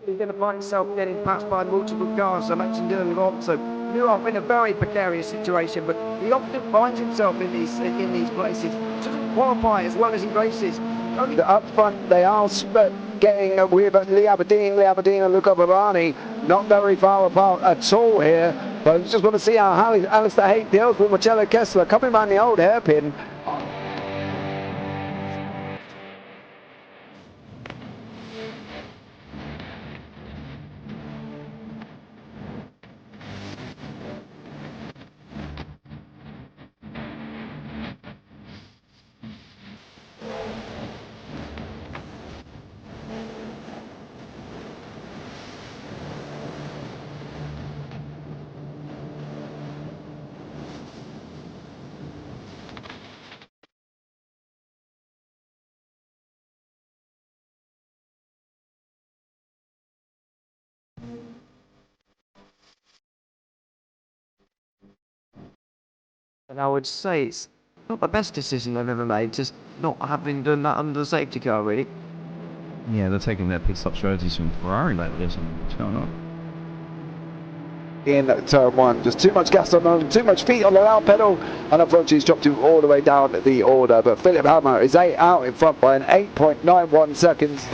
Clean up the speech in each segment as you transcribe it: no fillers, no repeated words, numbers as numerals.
He's going to find himself getting passed by multiple cars. I mentioned earlier on, so you are in a very precarious situation, but he often finds himself in these places. Doesn't qualify as well as he races. Only Up front, they are getting with Lee Aberdeen and Luca Barani, not very far apart at all here. But I just want to see how Alistair Haight deals with Marcello Kessler coming around the old hairpin. And I would say it's not the best decision I've ever made, just not having done that under the safety car, really. Yeah, they're taking their pit stop strategies from Ferrari lately or something. What's going on? In turn one, just too much gas on them, too much feet on the loud pedal, and unfortunately he's dropped him all the way down the order. But Philip Hammer is out in front by an 8.91 seconds.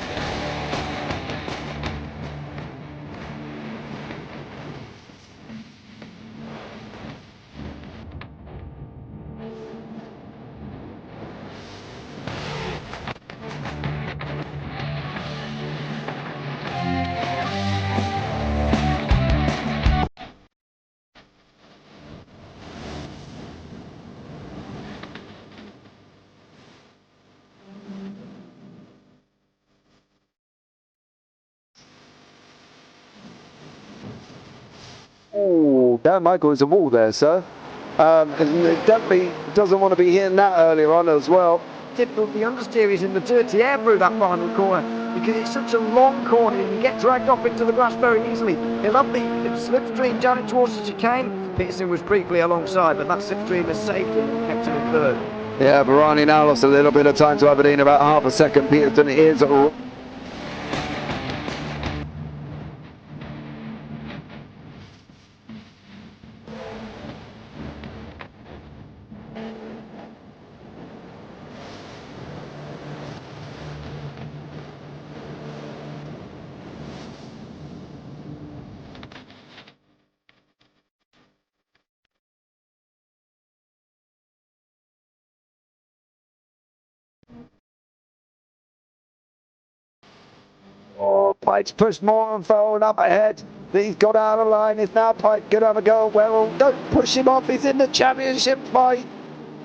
Oh, Dan Michael is a wall there, sir. And it definitely doesn't want to be hitting that earlier on as well. Difficult, the understeer is in the dirty air through that final corner because it's such a long corner and you get dragged off into the grass very easily. He'll have the slipstream down it towards the chicane. Peterson was briefly alongside, but that slipstream has saved him and kept him in third. Yeah, Barani now lost a little bit of time to Aberdeen, about half a second. Peterson is Pike's pushed more and forward up ahead. He's got out of line. It's now Pike. Good have a go. Werrell, don't push him off. He's in the championship fight.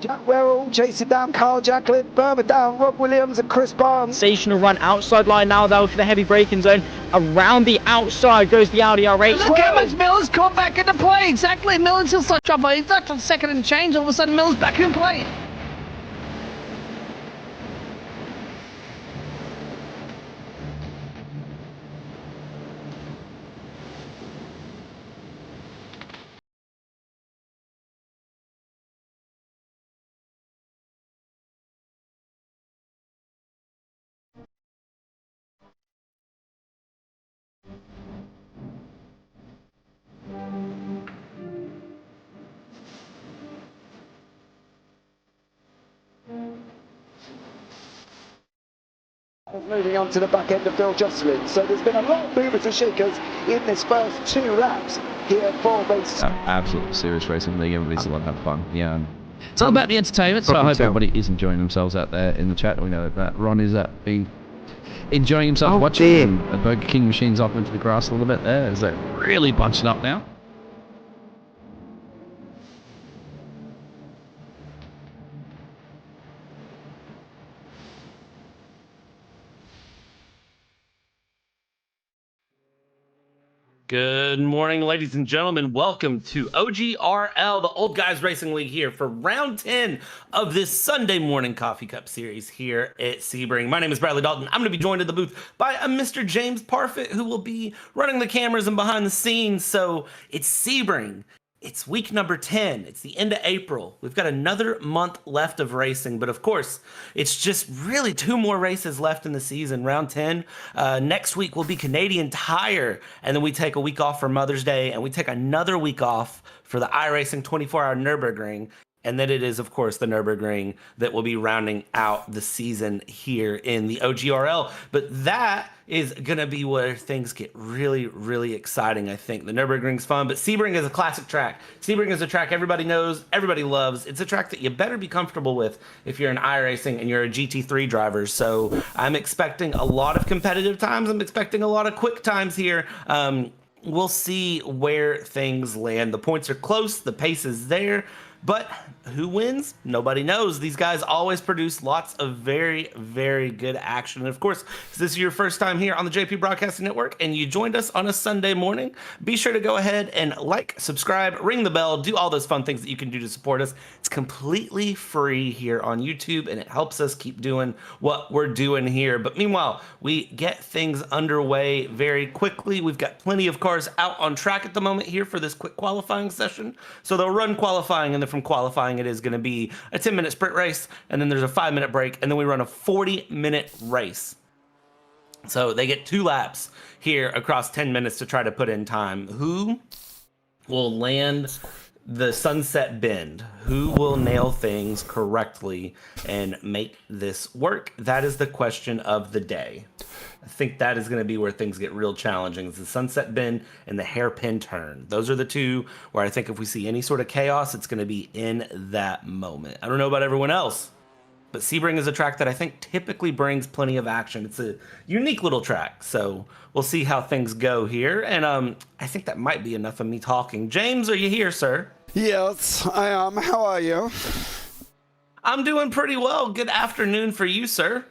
Jack Werrell chasing down Carl Jacklin, Burma down, Rob Williams and Chris Barnes. Sensational run outside line now though for the heavy braking zone. Around the outside goes the Audi R8. Look how much Miller's caught back into play. Exactly, Miller's still such trouble. He's left on second and change. All of a sudden, Miller's back in play. Moving on to the back end of Phil Jocelyn. So there's been a lot of movers and shakers in this first 2 laps here for race. Absolutely serious racing league. Everybody's a lot of fun. Yeah. It's all about the entertainment. So I hope everybody is enjoying themselves out there in the chat. We know that Ron is enjoying himself watching the Burger King machines off into the grass a little bit there. Is that really bunching up now? Good morning, ladies and gentlemen. Welcome to OGRL, the Old Guys Racing League, here for round 10 of this Sunday morning coffee cup series here at Sebring. My name is Bradley Dalton. I'm going to be joined in the booth by a Mr. James Parfitt, who will be running the cameras and behind the scenes. So it's Sebring It's week number 10. It's the end of April. We've got another month left of racing, but of course, it's just really 2 more races left in the season, round 10. Next week will be Canadian Tire, and then we take a week off for Mother's Day, and we take another week off for the iRacing 24-hour Nürburgring. And then it is, of course, the Nürburgring that will be rounding out the season here in the OGRL. But that is going to be where things get really, really exciting, I think. The Nürburgring's fun, but Sebring is a classic track. Sebring is a track everybody knows, everybody loves. It's a track that you better be comfortable with if you're in iRacing and you're a GT3 driver. So I'm expecting a lot of competitive times. I'm expecting a lot of quick times here. We'll see where things land. The points are close. The pace is there. But who wins? Nobody knows. These guys always produce lots of very, very good action. And of course, if this is your first time here on the JP Broadcasting Network and you joined us on a Sunday morning, be sure to go ahead and like, subscribe, ring the bell, do all those fun things that you can do to support us. It's completely free here on YouTube, and it helps us keep doing what we're doing here. But meanwhile, we get things underway very quickly. We've got plenty of cars out on track at the moment here for this quick qualifying session. So they'll run qualifying, and then from qualifying, it is going to be a 10-minute sprint race, and then there's a 5-minute break, and then we run a 40-minute race. So they get 2 laps here across 10 minutes to try to put in time. Who will land the sunset bend? Who will nail things correctly and make this work? That is the question of the day. I think that is going to be where things get real challenging. It's the sunset bend and the hairpin turn. Those are the 2 where I think if we see any sort of chaos, it's going to be in that moment. I don't know about everyone else, but Sebring is a track that I think typically brings plenty of action. It's a unique little track, so we'll see how things go here. And I think that might be enough of me talking. James, are you here, sir? Yes, I am. How are you? I'm doing pretty well. Good afternoon for you, sir.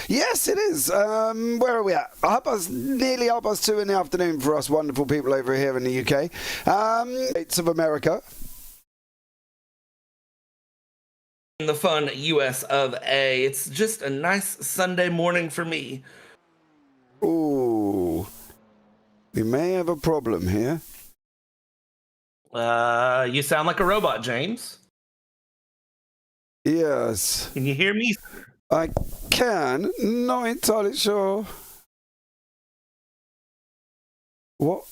Yes, it is. Where are we at? Nearly 2:30 in the afternoon for us wonderful people over here in the UK. States of America. In the fun US of A. It's just a nice Sunday morning for me. Ooh. We may have a problem here. You sound like a robot, James. Yes. Can you hear me? I can. Not entirely sure. What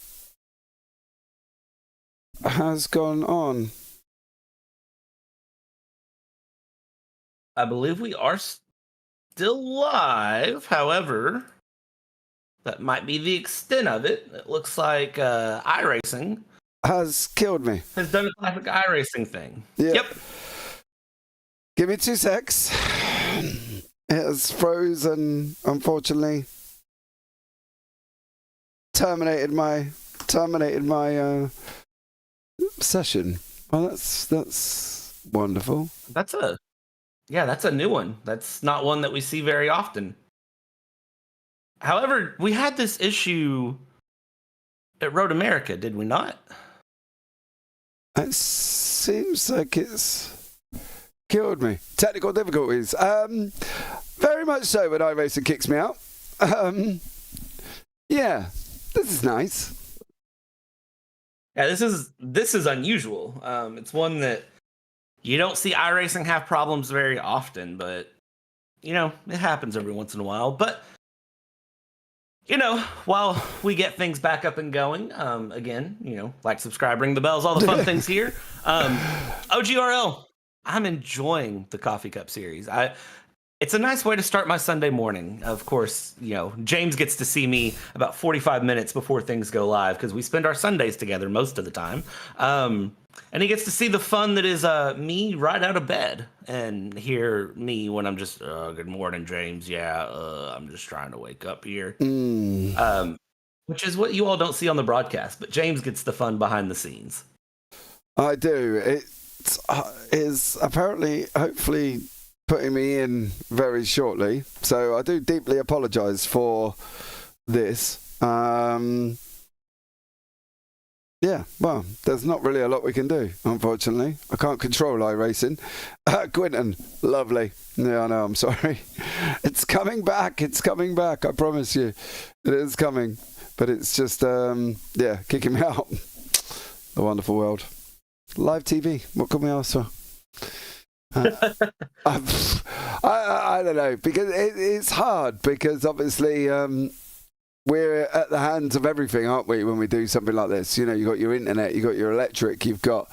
has gone on? I believe we are still live. However, that might be the extent of it. It looks like iRacing has killed me. Has done a classic iRacing thing. Yeah. Yep. Give me 2 secs. It has frozen, unfortunately. Terminated my session. Well, that's wonderful. That's a new one. That's not one that we see very often. However, we had this issue at Road America, did we not? It seems like it's killed me. Technical difficulties. Very much so when iRacing kicks me out. Yeah, this is nice. Yeah, this is unusual. It's one that you don't see iRacing have problems very often, but you know, it happens every once in a while. But you know, while we get things back up and going, again, you know, like, subscribe, ring the bells, all the fun things here. OGRL, I'm enjoying the Coffee Cup series. It's a nice way to start my Sunday morning. Of course, you know, James gets to see me about 45 minutes before things go live because we spend our Sundays together most of the time. And he gets to see the fun that is me right out of bed and hear me when I'm just, good morning, James. Yeah, I'm just trying to wake up here. Which is what you all don't see on the broadcast, but James gets the fun behind the scenes. I do. It is apparently, hopefully, putting me in very shortly. So I do deeply apologise for this. Yeah, well, there's not really a lot we can do, unfortunately. I can't control iRacing. Quinton, lovely. Yeah, I know, I'm sorry. It's coming back, I promise you. It is coming. But it's just, yeah, kicking me out. The wonderful world. live TV. What can we ask for? I don't know, because it's hard, because obviously we're at the hands of everything, aren't we, when we do something like this? You know, you've got your internet, you've got your electric, you've got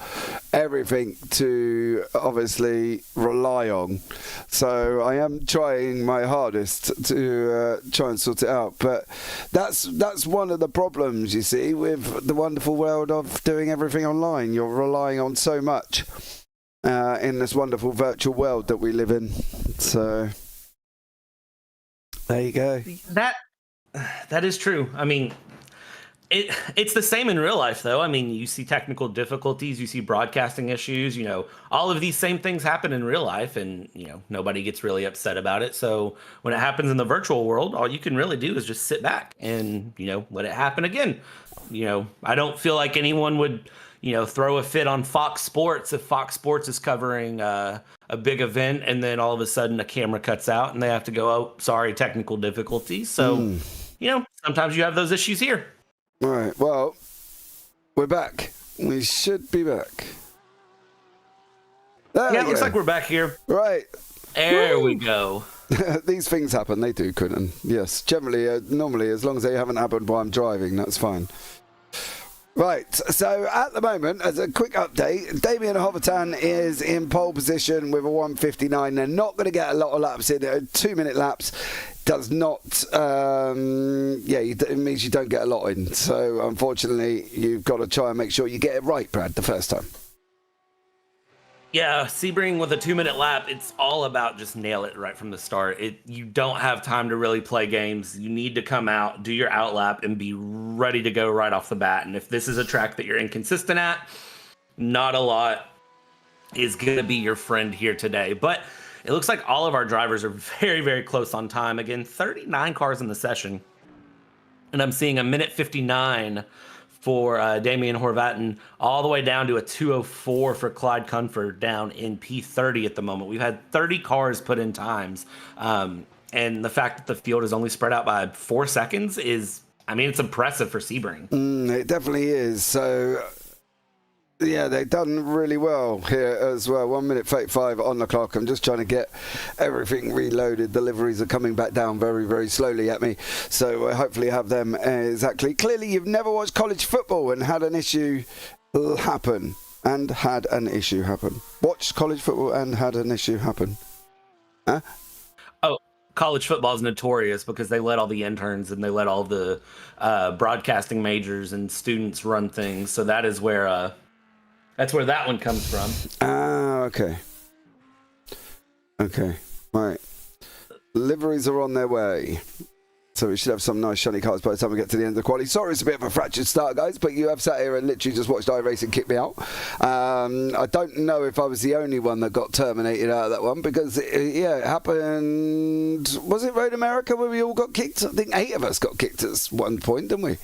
everything to obviously rely on. So I am trying my hardest to try and sort it out. But that's one of the problems, you see, with the wonderful world of doing everything online. You're relying on so much in this wonderful virtual world that we live in. So there you go. That is true. I mean, it's the same in real life, though. I mean, you see technical difficulties, you see broadcasting issues, you know, all of these same things happen in real life, and, you know, nobody gets really upset about it. So when it happens in the virtual world, all you can really do is just sit back and, you know, let it happen again. You know, I don't feel like anyone would, you know, throw a fit on Fox Sports if Fox Sports is covering a big event and then all of a sudden a camera cuts out and they have to go, oh, sorry, technical difficulties. So, you know, sometimes you have those issues here. All right, well, we're back. We should be back. It looks like we're back here. Right. There we go. These things happen. They do, Quinton. Yes, generally, normally, as long as they haven't happened while I'm driving, that's fine. Right, so at the moment, as a quick update, Damien Hoverton is in pole position with a 1:59. They're not going to get a lot of laps in. 2-minute laps does not, it means you don't get a lot in. So, unfortunately, you've got to try and make sure you get it right, Brad, the first time. Yeah, Sebring with a 2-minute lap, it's all about just nail it right from the start. You don't have time to really play games. You need to come out, do your out lap, and be ready to go right off the bat. And if this is a track that you're inconsistent at, not a lot is going to be your friend here today. But it looks like all of our drivers are very, very close on time. Again, 39 cars in the session. And I'm seeing a minute 59 for Damien Horvatin, all the way down to a 2:04 for Clyde Cunford down in P30 at the moment. We've had 30 cars put in times. And the fact that the field is only spread out by 4 seconds is, I mean, it's impressive for Sebring. It definitely is. So, yeah, they've done really well here as well. 1:35 on the clock. I'm just trying to get everything reloaded. Deliveries are coming back down very, very slowly at me. So I hopefully have them exactly. Clearly, you've never watched college football and had an issue happen. Watched college football and had an issue happen. Huh? Oh, college football is notorious because they let all the interns and they let all the broadcasting majors and students run things. So that is where... that's where that one comes from. Ah, okay. Okay, right. Liveries are on their way. So we should have some nice shiny cars by the time we get to the end of the quality. Sorry it's a bit of a fractured start, guys, but you have sat here and literally just watched iRacing kick me out. I don't know if I was the only one that got terminated out of that one, because, it happened... Was it Road America where we all got kicked? I think 8 of us got kicked at one point, didn't we?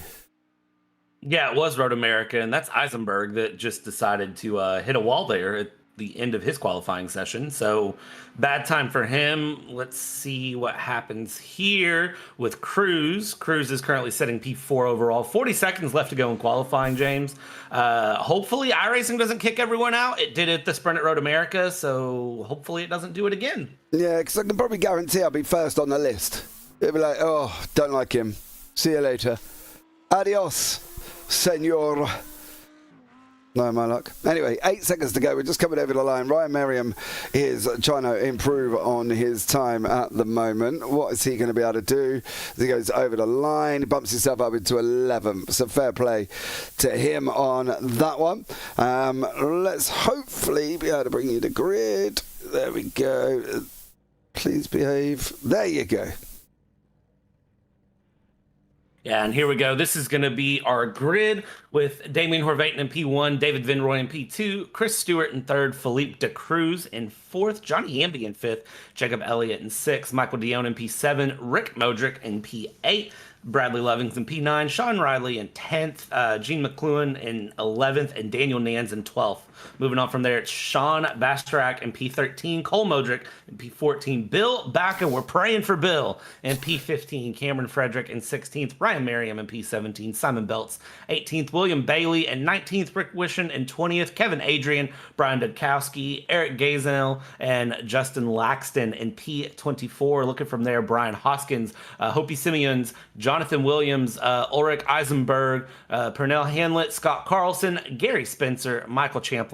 Yeah, it was Road America, and that's Eisenberg that just decided to hit a wall there at the end of his qualifying session. So bad time for him. Let's see what happens here with Cruz. Cruz is currently sitting P4 overall. 40 seconds left to go in qualifying, James. Hopefully iRacing doesn't kick everyone out. It did at the sprint at Road America, so hopefully it doesn't do it again. Yeah, because I can probably guarantee I'll be first on the list. It'll be like, oh, don't like him. See you later. Adios. Senor. No, my luck. Anyway, 8 seconds to go. We're just coming over the line. Ryan Merriam is trying to improve on his time at the moment. What is he going to be able to do? As he goes over the line, he bumps himself up into 11th. So fair play to him on that one. Let's hopefully be able to bring you the grid. There we go. Please behave. There you go. Yeah, and here we go. This is going to be our grid with Damien Horvatin in P1, David Vinroy in P2, Chris Stewart in 3rd, Philippe De Cruz in 4th, Johnny Hamby in 5th, Jacob Elliott in 6th, Michael Dion in P7, Rick Modric in P8, Bradley Lovings in P9, Sean Riley in 10th, Gene McLuhan in 11th, and Daniel Nans in 12th. Moving on from there, it's Sean Bastarak in P13, Cole Modric in P14, Bill Baca, we're praying for Bill, in P15, Cameron Frederick in 16th, Ryan Merriam in P17, Simon Belts 18th, William Bailey in 19th, Rick Wishon in 20th, Kevin Adrian, Brian Dudkowski, Eric Gazel, and Justin Laxton in P24. Looking from there, Brian Hoskins, Hopi Simeons, Jonathan Williams, Ulrich Eisenberg, Pernell Hanlett, Scott Carlson, Gary Spencer, Michael Champlin,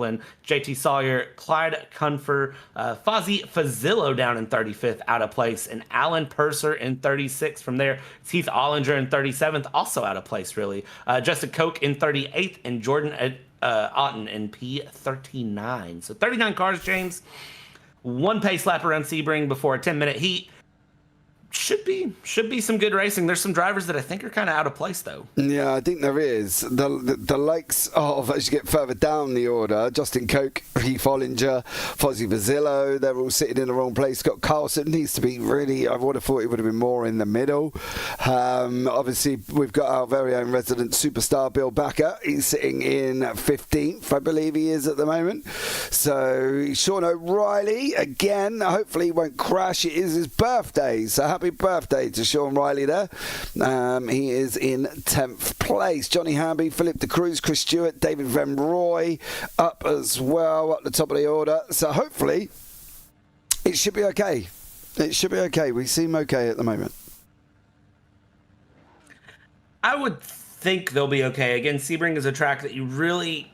JT Sawyer, Clyde Cunfer, Fozzie Fazillo down in 35th, out of place, and Alan Purser in 36th. From there, Heath Ollinger in 37th, also out of place, really. Justin Koch in 38th, and Jordan Otten in P39. So 39 cars, James. One pace lap around Sebring before a 10-minute heat. Should be some good racing. There's some drivers that I think are kind of out of place, though. Yeah, I think there is. The likes of, as you get further down the order, Justin Koch, Heath Ollinger, Fozzie Vazillo, they're all sitting in the wrong place. Scott Carlson needs to be really, I would have thought he would have been more in the middle. Obviously, we've got our very own resident superstar, Bill Baca. He's sitting in 15th, I believe he is at the moment. So, Sean O'Reilly, again, hopefully he won't crash. It is his birthday, so happy birthday to Sean Riley there. He is in 10th place. Johnny Hamby, Philip De Cruz, Chris Stewart, David Van Roy up as well at the top of the order. So hopefully it should be okay. It should be okay. We seem okay at the moment. I would think they'll be okay. Again, Sebring is a track that you really,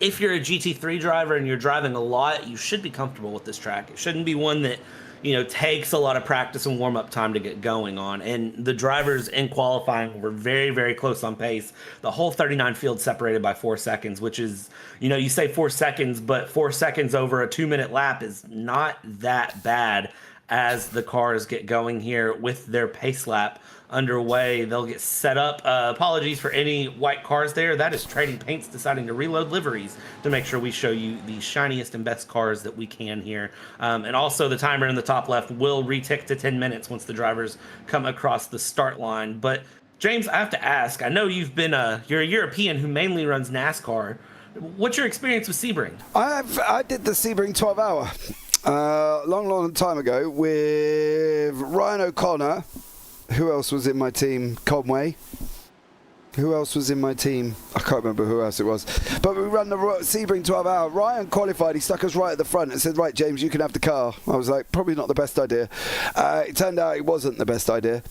if you're a GT3 driver and you're driving a lot, you should be comfortable with this track. It shouldn't be one that, you know, takes a lot of practice and warm-up time to get going on. And the drivers in qualifying were very, very close on pace. The whole 39 field separated by 4 seconds, which is, you know, you say 4 seconds, but 4 seconds over a 2-minute lap is not that bad as the cars get going here with their pace lap underway. They'll get set up. Apologies for any white cars there. That is Trading Paints deciding to reload liveries to make sure we show you the shiniest and best cars that we can here. And also the timer in the top left will retick to 10 minutes once the drivers come across the start line. But James, I have to ask, I know you've been you're a European who mainly runs NASCAR. What's your experience with Sebring? I did the Sebring 12-hour long time ago with Ryan O'Connor. Who else was in my team? Conway. Who else was in my team? I can't remember who else it was. But we ran the Sebring 12-hour. Ryan qualified. He stuck us right at the front and said, right, James, you can have the car. I was like, probably not the best idea. It turned out it wasn't the best idea,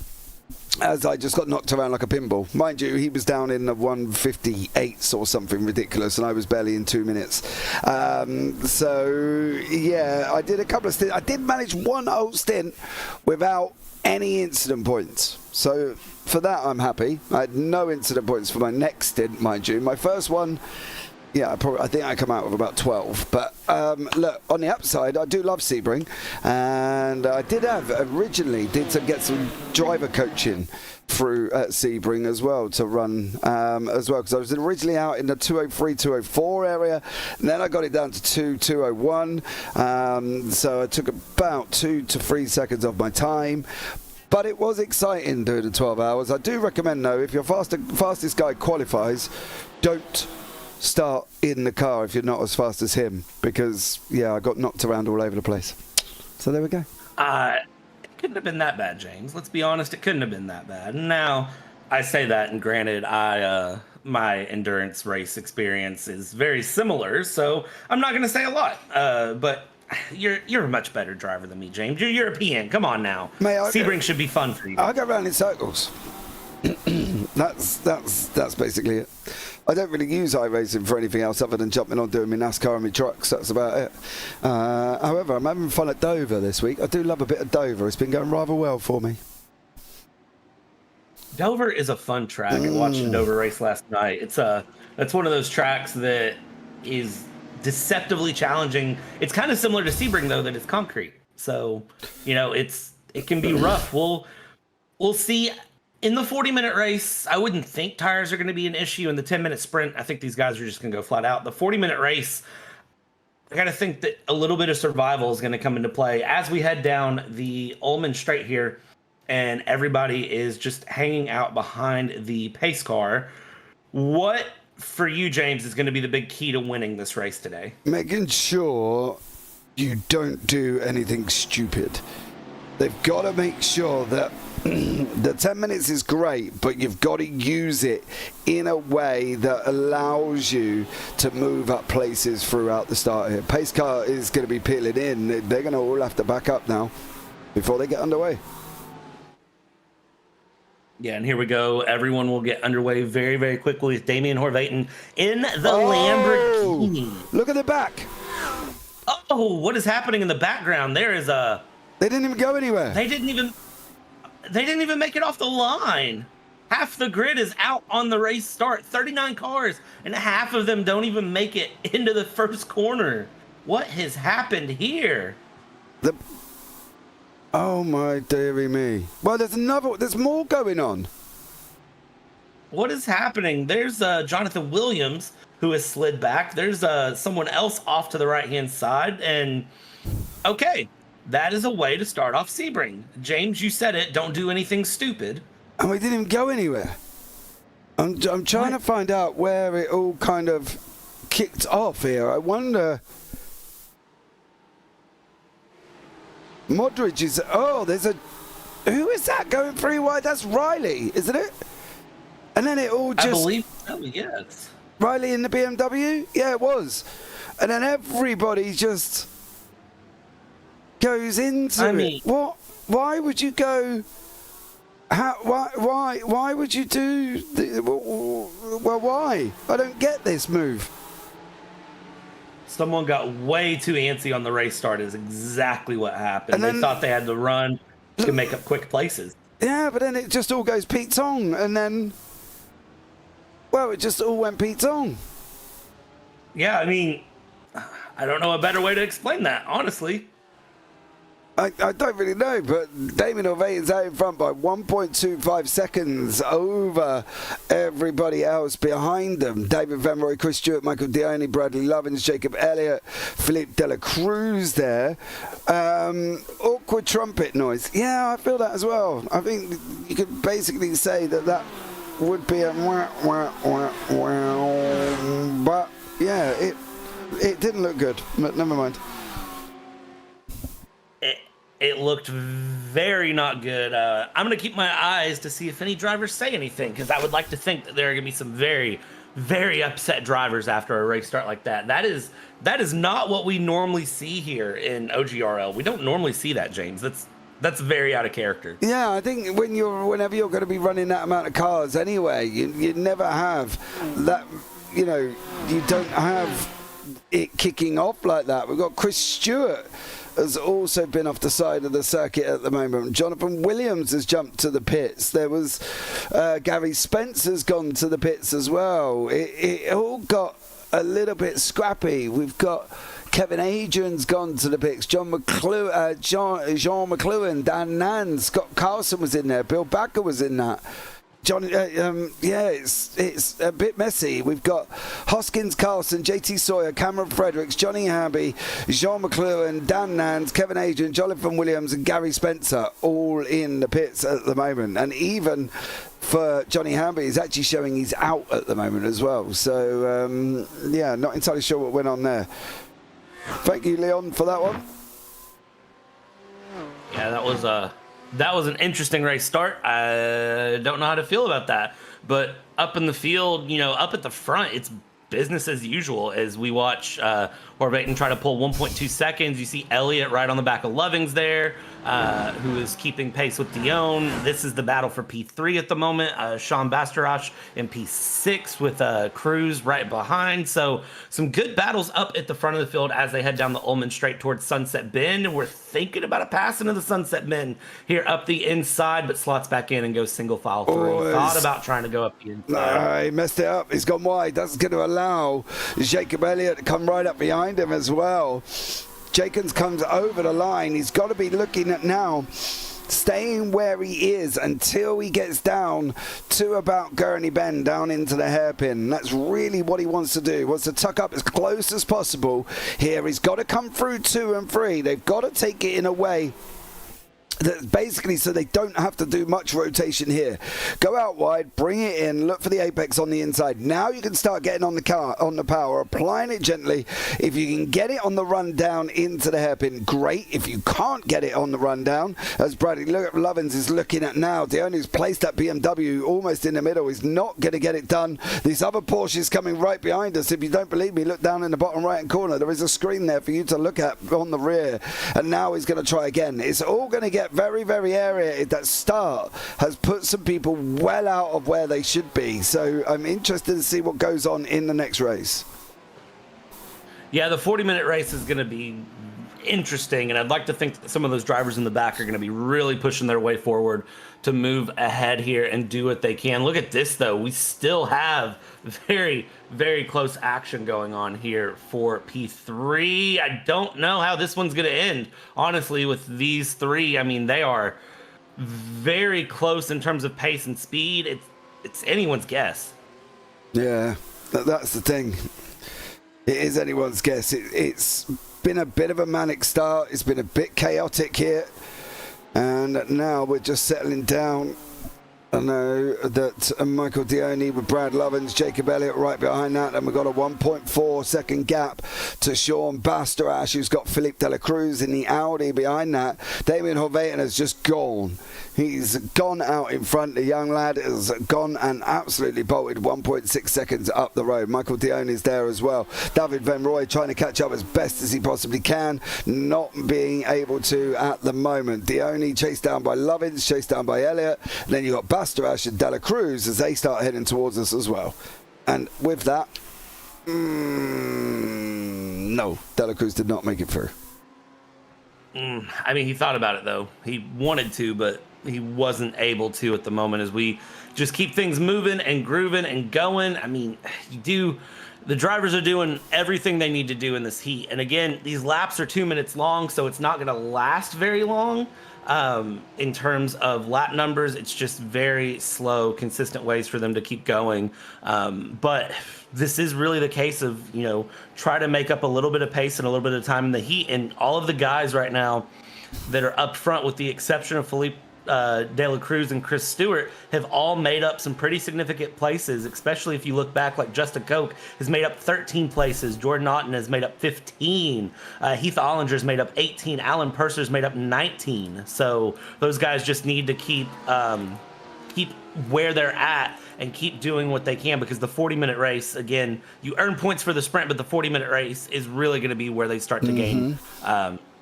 as I just got knocked around like a pinball. Mind you, he was down in the 158s or something ridiculous, and I was barely in 2 minutes. So, yeah, I did a couple of stints. I did manage one whole stint without any incident points. So, for that, I'm happy. I had no incident points for my next stint, mind you. My first one, yeah, I think I come out with about 12. But look, on the upside, I do love Sebring, and I did get some driver coaching through at Sebring as well to run as well, because I was originally out in the 203, 204 area, and then I got it down to 201. So I took about 2 to 3 seconds off my time. But it was exciting doing the 12 hours. I do recommend, though, if your fastest guy qualifies, don't start in the car if you're not as fast as him, because, yeah, I got knocked around all over the place. So there we go. It couldn't have been that bad, James. Let's be honest, it couldn't have been that bad. Now, I say that, and granted, my endurance race experience is very similar, so I'm not going to say a lot. But you're a much better driver than me, James. You're European. Come on now. Sebring should be fun for you. I go around in circles. That's basically it. I don't really use iRacing for anything else other than jumping on doing my NASCAR and my trucks. That's about it. However, I'm having fun at Dover this week. I do love a bit of Dover. It's been going rather well for me. Dover is a fun track. I watched a Dover race last night. That's one of those tracks that is deceptively challenging. It's kind of similar to Sebring, though, that it's concrete. So, you know, it can be rough. We'll see. In the 40-minute race, I wouldn't think tires are going to be an issue. In the 10-minute sprint, I think these guys are just going to go flat out. The 40-minute race, I got to think that a little bit of survival is going to come into play as we head down the Ullman Straight here. and everybody is just hanging out behind the pace car. What, for you, James, is going to be the big key to winning this race today? Making sure you don't do anything stupid. They've got to make sure that the 10 minutes is great, but you've got to use it in a way that allows you to move up places throughout the start here. Pace car is going to be peeling in. They're going to all have to back up now before they get underway. Yeah, and here we go. Everyone will get underway very, very quickly with Damien Horvatin in the Lamborghini. Look at the back. Oh, what is happening in the background? There is a... They didn't even go anywhere. They didn't even make it off the line. Half the grid is out on the race start. 39 cars, and half of them don't even make it into the first corner. What has happened here? Oh my dearie me. Well, there's more going on. What is happening? There's Jonathan Williams, who has slid back. There's someone else off to the right-hand side, and okay. That is a way to start off Sebring. James, you said it. Don't do anything stupid. And we didn't even go anywhere. I'm trying to find out where it all kind of kicked off here. I wonder... Modric is... Oh, there's a... Who is that going 3 wide? That's Riley, isn't it? And then it all just... I believe so, yes. Riley in the BMW? Yeah, it was. And then everybody just... goes into it. What? Why would you go? Why would you do? Well, why? I don't get this move. Someone got way too antsy on the race start. Is exactly what happened. And they thought they had to run to make up quick places. Yeah, but then it just all goes Pete Tong, and then, well, it just all went Pete Tong. Yeah, I mean, I don't know a better way to explain that, honestly. I don't really know, but Damien Horvatin's out in front by 1.25 seconds over everybody else behind them. David Venroy, Chris Stewart, Michael Dione, Bradley Lovins, Jacob Elliott, Philippe Dela Cruz there. Awkward trumpet noise. Yeah, I feel that as well. I think you could basically say that would be a wah, wah, wah, wah. But yeah, it didn't look good, but never mind. It looked very not good. I'm going to keep my eyes to see if any drivers say anything, because I would like to think that there are going to be some very, very upset drivers after a race start like that. That is not what we normally see here in OGRL. We don't normally see that, James. That's very out of character. Yeah, I think whenever you're going to be running that amount of cars anyway, you never have that, you don't have it kicking off like that. We've got Chris Stewart has also been off the side of the circuit at the moment. Jonathan Williams has jumped to the pits. There was Gary Spencer's gone to the pits as well. It all got a little bit scrappy. We've got Kevin Adrian's gone to the pits. Jean McLuhan, Dan Nan, Scott Carlson was in there. Bill Backer was in that. It's a bit messy. We've got Hoskins, Carlson, JT Sawyer, Cameron Fredericks, Johnny Hamby, Jean McLuhan, Dan Nans, Kevin Adrian, Jonathan Williams and Gary Spencer all in the pits at the moment. And even for Johnny Hamby, he's actually showing he's out at the moment as well. So, yeah, not entirely sure what went on there. Thank you, Leon, for that one. Yeah, that was an interesting race start. I don't know how to feel about that. But up in the field, up at the front, it's business as usual as we watch Horvatin try to pull 1.2 seconds. You see Elliott right on the back of Lovings there, who is keeping pace with Dion. This is the battle for P3 at the moment. Sean Bastarash in P6 with Cruz right behind. So some good battles up at the front of the field as they head down the Ullman straight towards Sunset Bend. We're thinking about a pass into the Sunset Bend here up the inside, but slots back in and goes single file through. Thought about trying to go up the inside. He messed it up. He's gone wide. That's going to allow Jacob Elliott to come right up behind him as well. Jacobs comes over the line. He's got to be looking at now staying where he is until he gets down to about Gurney Bend, down into the hairpin. That's really what he wants to do. He wants to tuck up as close as possible here. He's got to come through 2 and 3. They've got to take it in a way basically so they don't have to do much rotation here. Go out wide, bring it in, look for the apex on the inside. Now you can start getting on the power, applying it gently. If you can get it on the run down into the hairpin, great. If you can't get it on the run down, as Bradley Lovins is looking at now, Dione's placed that BMW almost in the middle. He's not going to get it done. This other Porsche is coming right behind us. If you don't believe me, look down in the bottom right hand corner. There is a screen there for you to look at on the rear. And now he's going to try again. It's all going to get very, very aerated. That start has put some people well out of where they should be. So I'm interested to see what goes on in the next race. Yeah, the 40-minute race is going to be interesting, and I'd like to think that some of those drivers in the back are going to be really pushing their way forward to move ahead here and do what they can. Look at this, though. We still have very, very close action going on here for P3. I don't know how this one's going to end, honestly, with these three. I mean, they are very close in terms of pace and speed. It's anyone's guess. Yeah, that's the thing. It is anyone's guess. It's been a bit of a manic start. It's been a bit chaotic here. And now we're just settling down. I know that Michael Dione with Brad Lovins, Jacob Elliott right behind that, and we've got a 1.4 second gap to Sean Bastarash, who's got Philippe de la Cruz in the Audi behind that. Damien Horvatin has just gone. He's gone out in front. The young lad has gone and absolutely bolted 1.6 seconds up the road. Michael Dione is there as well. David Van Roy trying to catch up as best as he possibly can, not being able to at the moment. Dione chased down by Lovins, chased down by Elliott. And then you've got Bastarash and De La Cruz as they start heading towards us as well. And with that, no, De La Cruz did not make it through. I mean, he thought about it, though. He wanted to, but he wasn't able to at the moment, as we just keep things moving and grooving and going. I mean, the drivers are doing everything they need to do in this heat. And again, these laps are 2 minutes long, so it's not going to last very long. In terms of lap numbers, it's just very slow, consistent ways for them to keep going. But this is really the case of, try to make up a little bit of pace and a little bit of time in the heat. And all of the guys right now that are up front, with the exception of Philippe De La Cruz and Chris Stewart, have all made up some pretty significant places, especially if you look back. Like Justin Koch has made up 13 places, Jordan Otten has made up 15, Heath Ollinger's made up 18, Alan Purser's made up 19. So those guys just need to keep where they're at and keep doing what they can, because the 40-minute race, again, you earn points for the sprint, but the 40-minute race is really going to be where they start to gain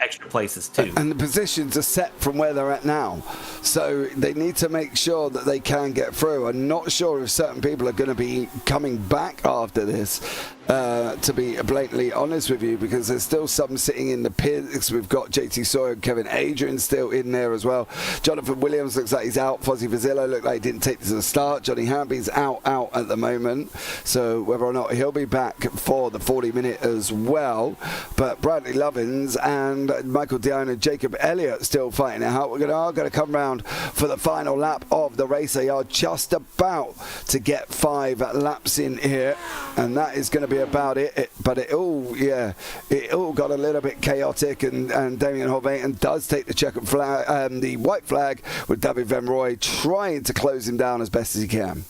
extra places too. And the positions are set from where they're at now, so they need to make sure that they can get through. I'm not sure if certain people are going to be coming back after this, to be blatantly honest with you, because there's still some sitting in the pits. We've got JT Sawyer and Kevin Adrian still in there as well. Jonathan Williams looks like he's out. Fozzie Vazillo looked like he didn't take this to the start. Johnny Hamby's out at the moment, so whether or not he'll be back for the 40-minute as well. But Bradley Lovins and Michael Dione and Jacob Elliott still fighting it out. We're going to come round for the final lap of the race. They are just about to get 5 laps in here, and that is going to be about it. But it all got a little bit chaotic, and Damien Horvatin does take the checkered flag, the white flag, with David Van Roy trying to close him down as best as he can.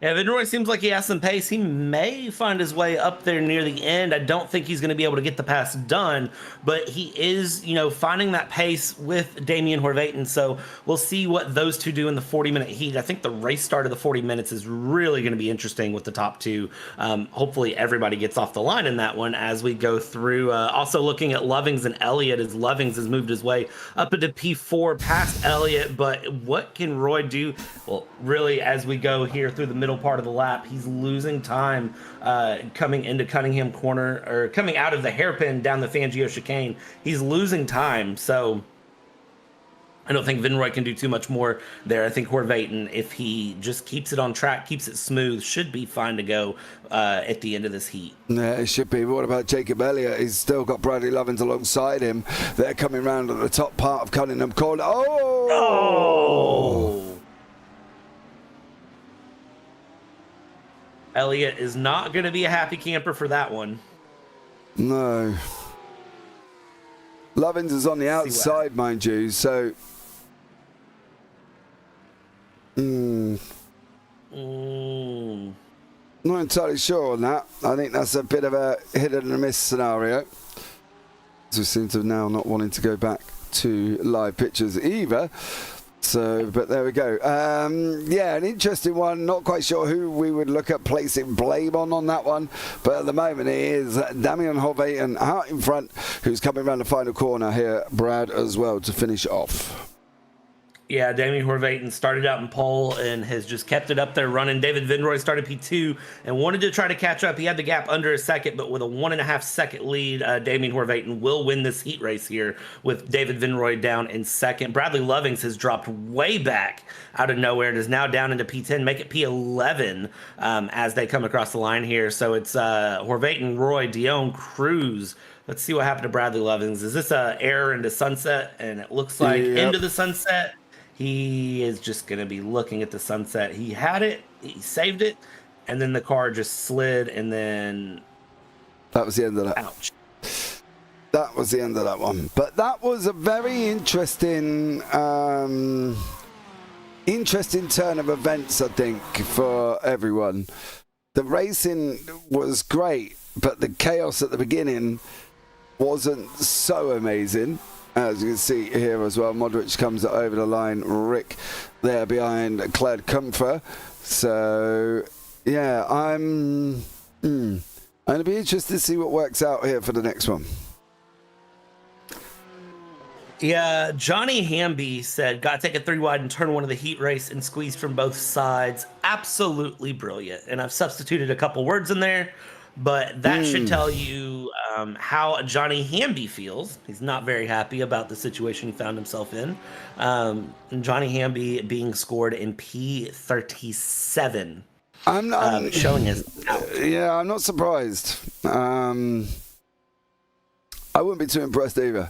Yeah, Van Roy seems like he has some pace. He may find his way up there near the end. I don't think he's going to be able to get the pass done, but he is, finding that pace with Damien Horvatin. So we'll see what those two do in the 40-minute heat. I think the race start of the 40 minutes is really going to be interesting with the top two. Hopefully everybody gets off the line in that one as we go through. Also looking at Lovings and Elliott, as Lovings has moved his way up into P4 past Elliott. But what can Roy do? Well, really, as we go here through the middle part of the lap, he's losing time coming into Cunningham corner, or coming out of the hairpin down the Fangio chicane. He's losing time, so I don't think Van Roy can do too much more there. I think Horvatin, if he just keeps it on track, keeps it smooth, should be fine to go at the end of this heat. Yeah, it should be. But what about Jacob Elliott? He's still got Bradley Lovins alongside him. They're coming round at the top part of Cunningham corner. Oh! Elliott is not going to be a happy camper for that one. No. Lovins is on the outside, mind you, so... Not entirely sure on that. I think that's a bit of a hit and a miss scenario. So we seem to now not wanting to go back to live pictures either. So, but there we go. Yeah, an interesting one. Not quite sure who we would look at placing blame on that one. But at the moment, it is Damien Horvath out in front, who's coming around the final corner here, Brad, as well, to finish off. Yeah, Damien Horvath started out in pole and has just kept it up there running. David Vinroy started P2 and wanted to try to catch up. He had the gap under a second, but with a 1.5 second lead, Damien Horvath will win this heat race here with David Vinroy down in second. Bradley Lovings has dropped way back out of nowhere and is now down into P10, make it P11 as they come across the line here. So it's Horvath and Roy, Dion, Cruz. Let's see what happened to Bradley Lovings. Is this a error into sunset? And it looks like into the sunset. He is just going to be looking at the sunset. He had it, he saved it, and then the car just slid, and then... That was the end of that. Ouch. That was the end of that one. But that was a very interesting interesting turn of events, I think, for everyone. The racing was great, but the chaos at the beginning wasn't so amazing. As you can see here as well, Modric comes over the line. Rick there behind Claire Comfer. So, yeah, I'm going to be interested to see what works out here for the next one. Yeah, Johnny Hamby said, got to take it 3 wide and turn one of the heat race and squeeze from both sides. Absolutely brilliant. And I've substituted a couple words in there, but that should tell you how Johnny Hamby feels. He's not very happy about the situation he found himself in. Johnny Hamby being scored in P37. I'm not showing his out. Yeah, I'm not surprised. I wouldn't be too impressed either.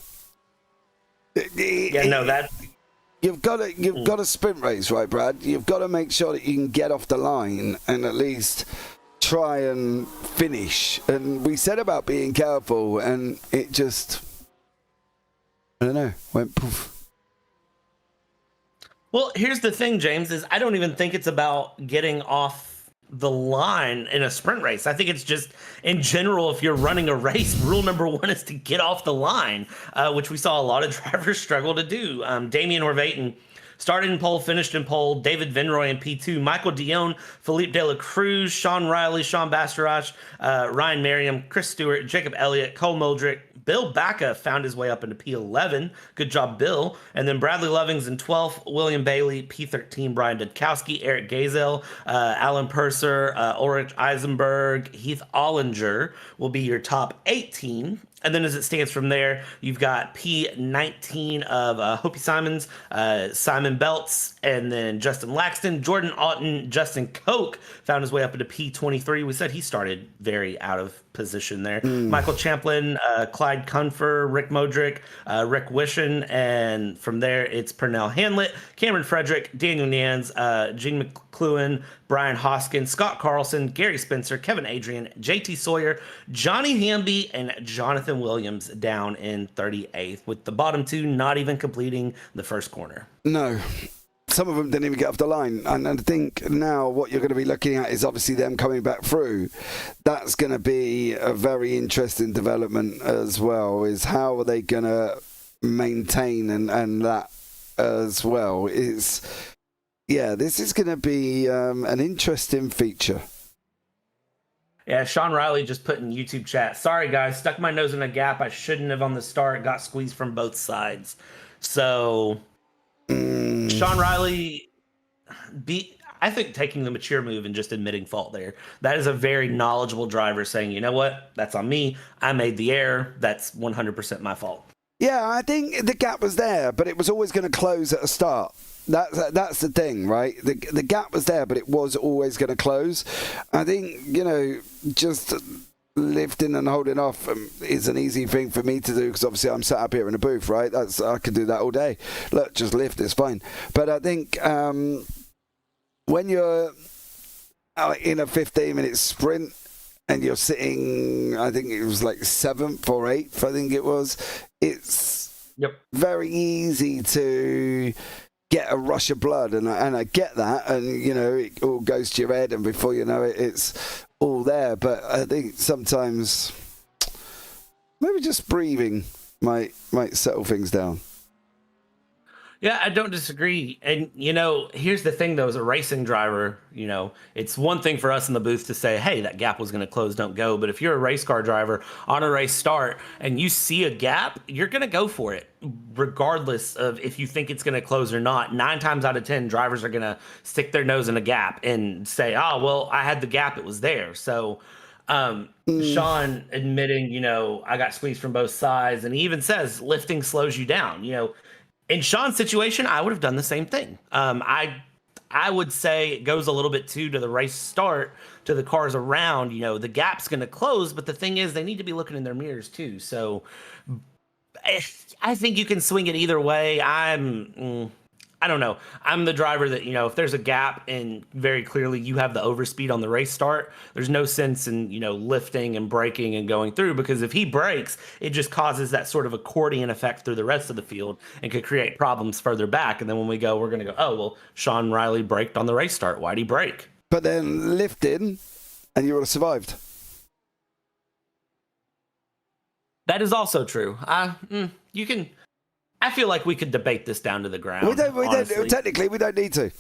Yeah, no, that you've got a sprint race, right, Brad? You've got to make sure that you can get off the line and at least try and finish. And we said about being careful, and it just, I don't know, went poof. Well, here's the thing, James, is I don't even think it's about getting off the line in a sprint race. I think it's just, in general, if you're running a race, rule number 1 is to get off the line, which we saw a lot of drivers struggle to do. Damien Horvath started in pole, finished in pole. David Vinroy in P2. Michael Dion, Philippe De La Cruz, Sean Riley, Sean Bastarach, Ryan Merriam, Chris Stewart, Jacob Elliott, Cole Muldrick. Bill Bacca found his way up into P11. Good job, Bill. And then Bradley Lovings in 12th. William Bailey, P13. Brian Dudkowski, Eric Gazel, Alan Purser, Ulrich Eisenberg, Heath Ollinger will be your top 18. And then as it stands from there, you've got P19 of Hopi Simons, Simon Belts, and then Justin Laxton, Jordan Auten, Justin Koch found his way up into P23. We said he started very out of position there. Michael Champlin, Clyde Cunfer, Rick Modric, Rick Wishon, and from there it's Pernell Hanlett, Cameron Frederick, Daniel Nans, Gene McCluen, Brian Hoskins, Scott Carlson, Gary Spencer, Kevin Adrian, JT Sawyer, Johnny Hamby, and Jonathan Williams down in 38th, with the bottom 2 not even completing the first corner. No. Some of them didn't even get off the line. And I think now what you're going to be looking at is obviously them coming back through. That's going to be a very interesting development as well, is how are they going to maintain and that as well. This is going to be an interesting feature. Yeah, Sean Riley just put in YouTube chat, sorry guys, stuck my nose in a gap I shouldn't have on the start, got squeezed from both sides. So Sean Riley, I think taking the mature move and just admitting fault there. That is a very knowledgeable driver saying, you know what, that's on me. I made the error. That's 100% my fault. Yeah, I think the gap was there, but it was always going to close at a start. That's the thing, right? The gap was there, but it was always going to close. I think, just lifting and holding off is an easy thing for me to do, because obviously I'm sat up here in a booth, right? I can do that all day. Look, just lift, it's fine. But I think when you're in a 15-minute sprint and you're sitting, I think it was like 7th or 8th, I think it was, it's Yep. very easy to get a rush of blood, and I get that, and you know, it all goes to your head, and before you know it, it's all there. But I think sometimes maybe just breathing might settle things down. Yeah, I don't disagree. And, you know, here's the thing, though, as a racing driver, you know, it's one thing for us in the booth to say, hey, that gap was going to close, don't go. But if you're a race car driver on a race start and you see a gap, you're going to go for it, regardless of if you think it's going to close or not. 9 times out of 10, drivers are going to stick their nose in a gap and say, oh, well, I had the gap, it was there. So Sean admitting, you know, I got squeezed from both sides. And he even says lifting slows you down, you know. In Sean's situation, I would have done the same thing. I would say it goes a little bit too to the race start, to the cars around. You know, the gap's going to close, but the thing is, they need to be looking in their mirrors too. So I think you can swing it either way. I don't know. I'm the driver that, you know, if there's a gap and very clearly you have the overspeed on the race start, there's no sense in, you know, lifting and braking and going through, because if he brakes, it just causes that sort of accordion effect through the rest of the field and could create problems further back. And then when we go, we're going to go, oh, well, Sean Riley braked on the race start. Why'd he brake? But then lifting, and you would have survived. That is also true. You can... I feel like we could debate this down to the ground. We don't. Technically, we don't need to.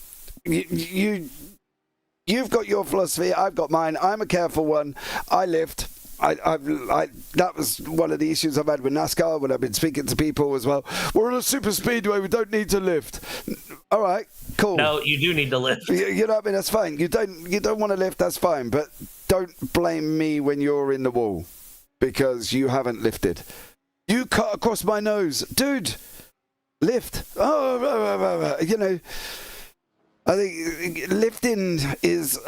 You've got your philosophy. I've got mine. I'm a careful one. I lift. That was one of the issues I've had with NASCAR when I've been speaking to people as well. We're in a super speedway. We don't need to lift. All right, cool. No, you do need to lift. You know what I mean? That's fine. You don't want to lift. That's fine. But don't blame me when you're in the wall because you haven't lifted. You cut across my nose, dude. Lift. Oh, you know, I think lifting is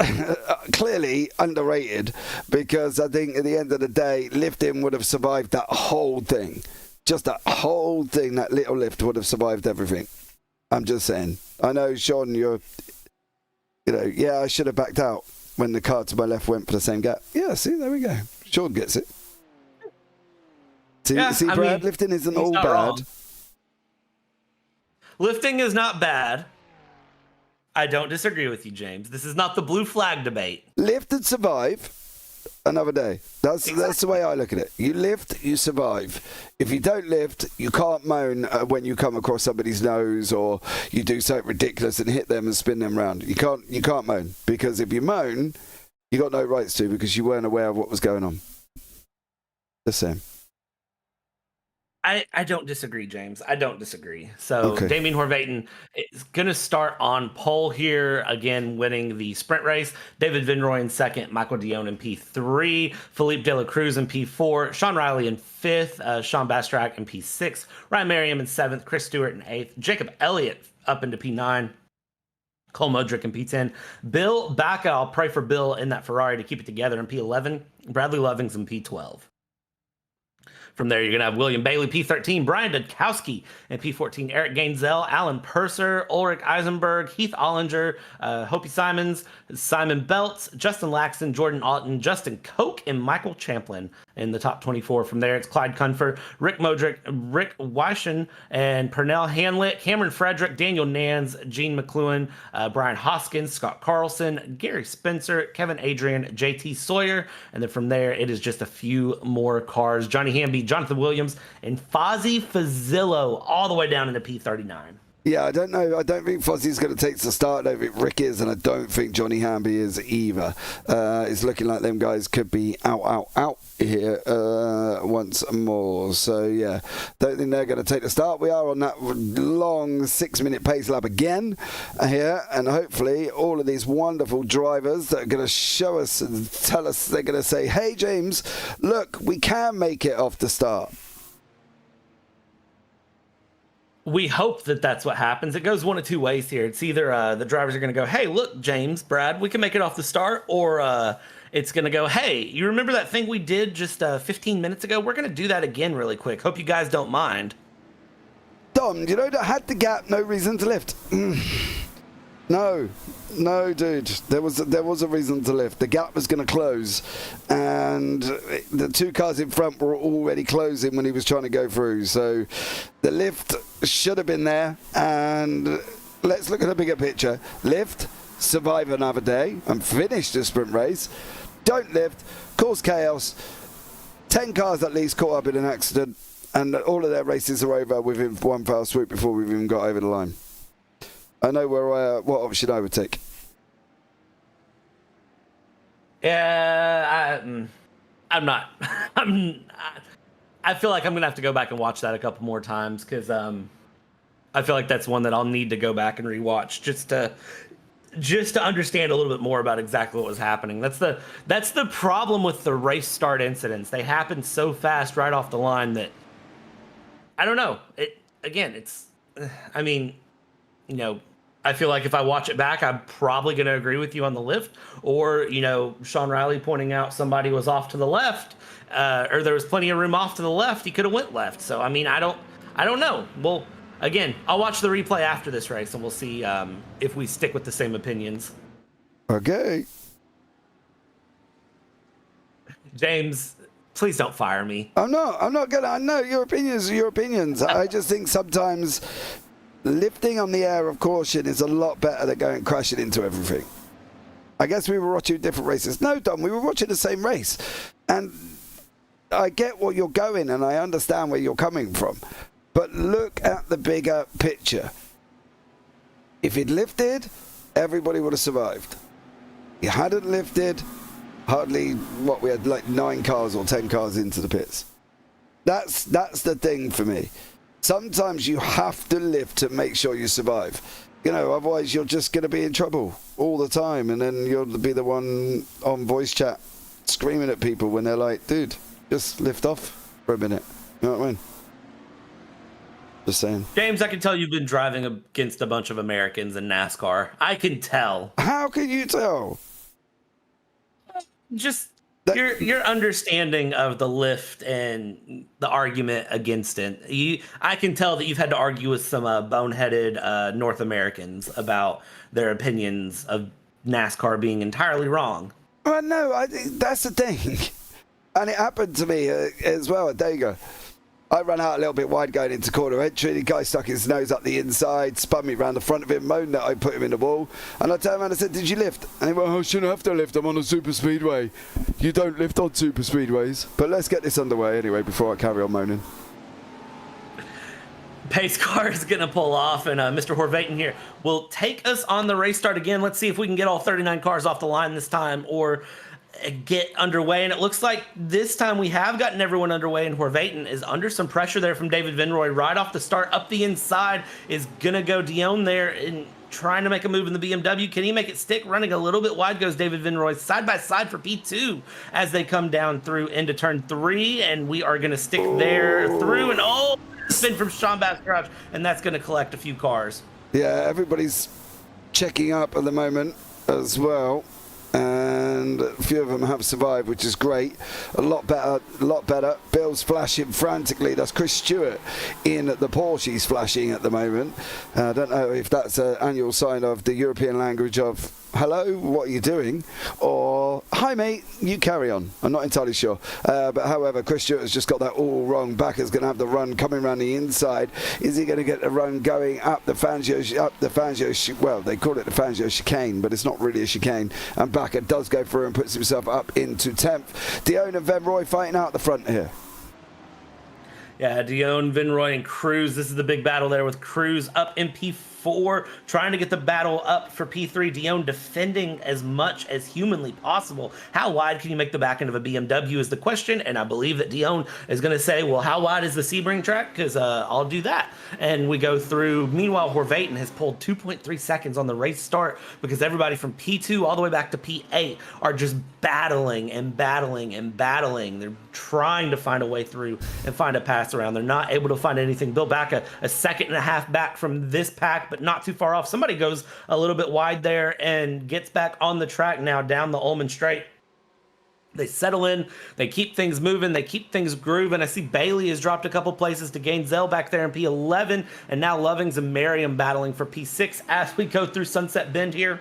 clearly underrated, because I think at the end of the day, lifting would have survived that whole thing. Just that whole thing, that little lift would have survived everything. I'm just saying. I know, Sean, you know, yeah, I should have backed out when the car to my left went for the same gap. Yeah, see, there we go. Sean gets it. See, Yeah, see, Brad, lifting isn't all bad. Wrong. Lifting is not bad. I don't disagree with you, James. This is not the blue flag debate. Lift and survive another day. That's the way I look at it. You lift, you survive. If you don't lift, you can't moan when you come across somebody's nose or you do something ridiculous and hit them and spin them round. You can't moan, because if you moan, you got no rights to, because you weren't aware of what was going on. The same. I don't disagree, James. I don't disagree. So Damien Horvatin is going to start on pole here, again, winning the sprint race. David Vinroy in second, Michael Dion in P3, Philippe De La Cruz in P4, Sean Riley in fifth, Sean Bastrack in P6, Ryan Merriam in seventh, Chris Stewart in eighth, Jacob Elliott up into P9, Cole Modric in P10, Bill Baca, I'll pray for Bill in that Ferrari to keep it together, in P11, Bradley Lovings in P12. From there, you're going to have William Bailey, P13, Brian Dudkowski, and P14, Eric Gainzell, Alan Purser, Ulrich Eisenberg, Heath Ollinger, Hopi Simons, Simon Belts, Justin Laxton, Jordan Auten, Justin Koch, and Michael Champlin in the top 24. From there, it's Clyde Cunfer, Rick Modric, Rick Weischen, and Pernell Hanlett, Cameron Frederick, Daniel Nans, Gene McLuhan, Brian Hoskins, Scott Carlson, Gary Spencer, Kevin Adrian, JT Sawyer, and then from there, it is just a few more cars. Johnny Hamby, Jonathan Williams, and Fozzie Fazzillo all the way down into P39. Yeah, I don't know. I don't think Fozzie's going to take the start. I don't think Rick is, and I don't think Johnny Hamby is either. It's looking like them guys could be out here once more. So, yeah, don't think they're going to take the start. We are on that long 6-minute pace lap again here, and hopefully all of these wonderful drivers that are going to show us and tell us, they're going to say, hey, James, look, we can make it off the start. We hope that that's what happens. It goes one of two ways here. It's either the drivers are going to go, hey, look, James, Brad, we can make it off the start, or it's going to go, hey, you remember that thing we did just 15 minutes ago? We're going to do that again really quick. Hope you guys don't mind. Dom, you know that had the gap, no reason to lift. No, dude. There was a reason to lift. The gap was going to close, and the 2 cars in front were already closing when he was trying to go through. So the lift should have been there. And let's look at the bigger picture. Lift, survive another day, and finish the sprint race. Don't lift, cause chaos. 10 cars at least caught up in an accident, and all of their races are over within one foul swoop before we've even got over the line. I know what option I would take. Yeah, I'm not. I feel like I'm gonna have to go back and watch that a couple more times because I feel like that's one that I'll need to go back and rewatch just to understand a little bit more about exactly what was happening. That's the problem with the race start incidents. They happen so fast right off the line that I don't know. I mean, you know, I feel like if I watch it back, I'm probably going to agree with you on the lift, or, you know, Sean Riley pointing out somebody was off to the left, or there was plenty of room off to the left. He could have went left. So, I mean, I don't know. Well, again, I'll watch the replay after this race and we'll see if we stick with the same opinions. Okay. James, please don't fire me. I'm not gonna. I know your opinions are your opinions. I just think sometimes lifting on the air of caution is a lot better than going crashing into everything. I guess we were watching different races. No, Dom, we were watching the same race. And I get what you're going and I understand where you're coming from. But look at the bigger picture. If he'd lifted, everybody would have survived. He hadn't lifted, hardly, we had like 9 cars or 10 cars into the pits. That's the thing for me. Sometimes you have to lift to make sure you survive. You know, otherwise you're just going to be in trouble all the time, and then you'll be the one on voice chat screaming at people when they're like, dude, just lift off for a minute. You know what I mean? Just saying. James, I can tell you've been driving against a bunch of Americans in NASCAR. I can tell. How can you tell? Just your understanding of the lift and the argument against it. I can tell that you've had to argue with some boneheaded North Americans about their opinions of NASCAR being entirely wrong. Well, no, I think that's the thing. And it happened to me as well a day ago. I ran out a little bit wide going into corner entry. The guy stuck his nose up the inside, spun me around the front of him, moaned that I put him in the wall. And I turned around and said, did you lift? And he went, oh, I shouldn't have to lift. I'm on a super speedway. You don't lift on super speedways. But let's get this underway anyway before I carry on moaning. Pace car is going to pull off, and Mr. Horvatin here will take us on the race start again. Let's see if we can get all 39 cars off the line this time, or get underway. And it looks like this time we have gotten everyone underway, and Horvatin is under some pressure there from David Vinroy right off the start. Up the inside is gonna go Dion there and trying to make a move in the BMW. Can he make it stick? Running a little bit wide goes David Vinroy, side by side for P2 as they come down through into turn 3, and we are gonna stick there through, and spin from Sean Bass Garage, and that's gonna collect a few cars. Yeah, everybody's checking up at the moment as well. And a few of them have survived, which is great. A lot better. Bill's flashing frantically. That's Chris Stewart in the Porsche. He's flashing at the moment. I don't know if that's an annual sign of the European language of hello, what are you doing? Or hi mate, you carry on. I'm not entirely sure. But however, Chris Stewart has just got that all wrong. Bakker's going to have the run coming around the inside. Is he going to get the run going up the Fangio, well, they call it the Fangio chicane, but it's not really a chicane. And Bakker does go through and puts himself up into 10th. Dion and Vinroy fighting out the front here. Yeah, Dion, Vinroy, and Cruz. This is the big battle there with Cruz up in P4, trying to get the battle up for P3. Dion defending as much as humanly possible. How wide can you make the back end of a BMW is the question, and I believe that Dion is going to say, well, how wide is the Sebring track? Because I'll do that. And we go through. Meanwhile, Horvatin has pulled 2.3 seconds on the race start because everybody from P2 all the way back to P8 are just battling and battling and battling. They're trying to find a way through and find a pass around. They're not able to find anything. Bill back a second and a half back from this pack, but not too far off. Somebody goes a little bit wide there and gets back on the track now down the Ullman Straight. They settle in, they keep things moving, they keep things grooving. I see Bailey has dropped a couple places to gain Zell back there in P11, and now Lovings and Merriam battling for P6 as we go through Sunset Bend here.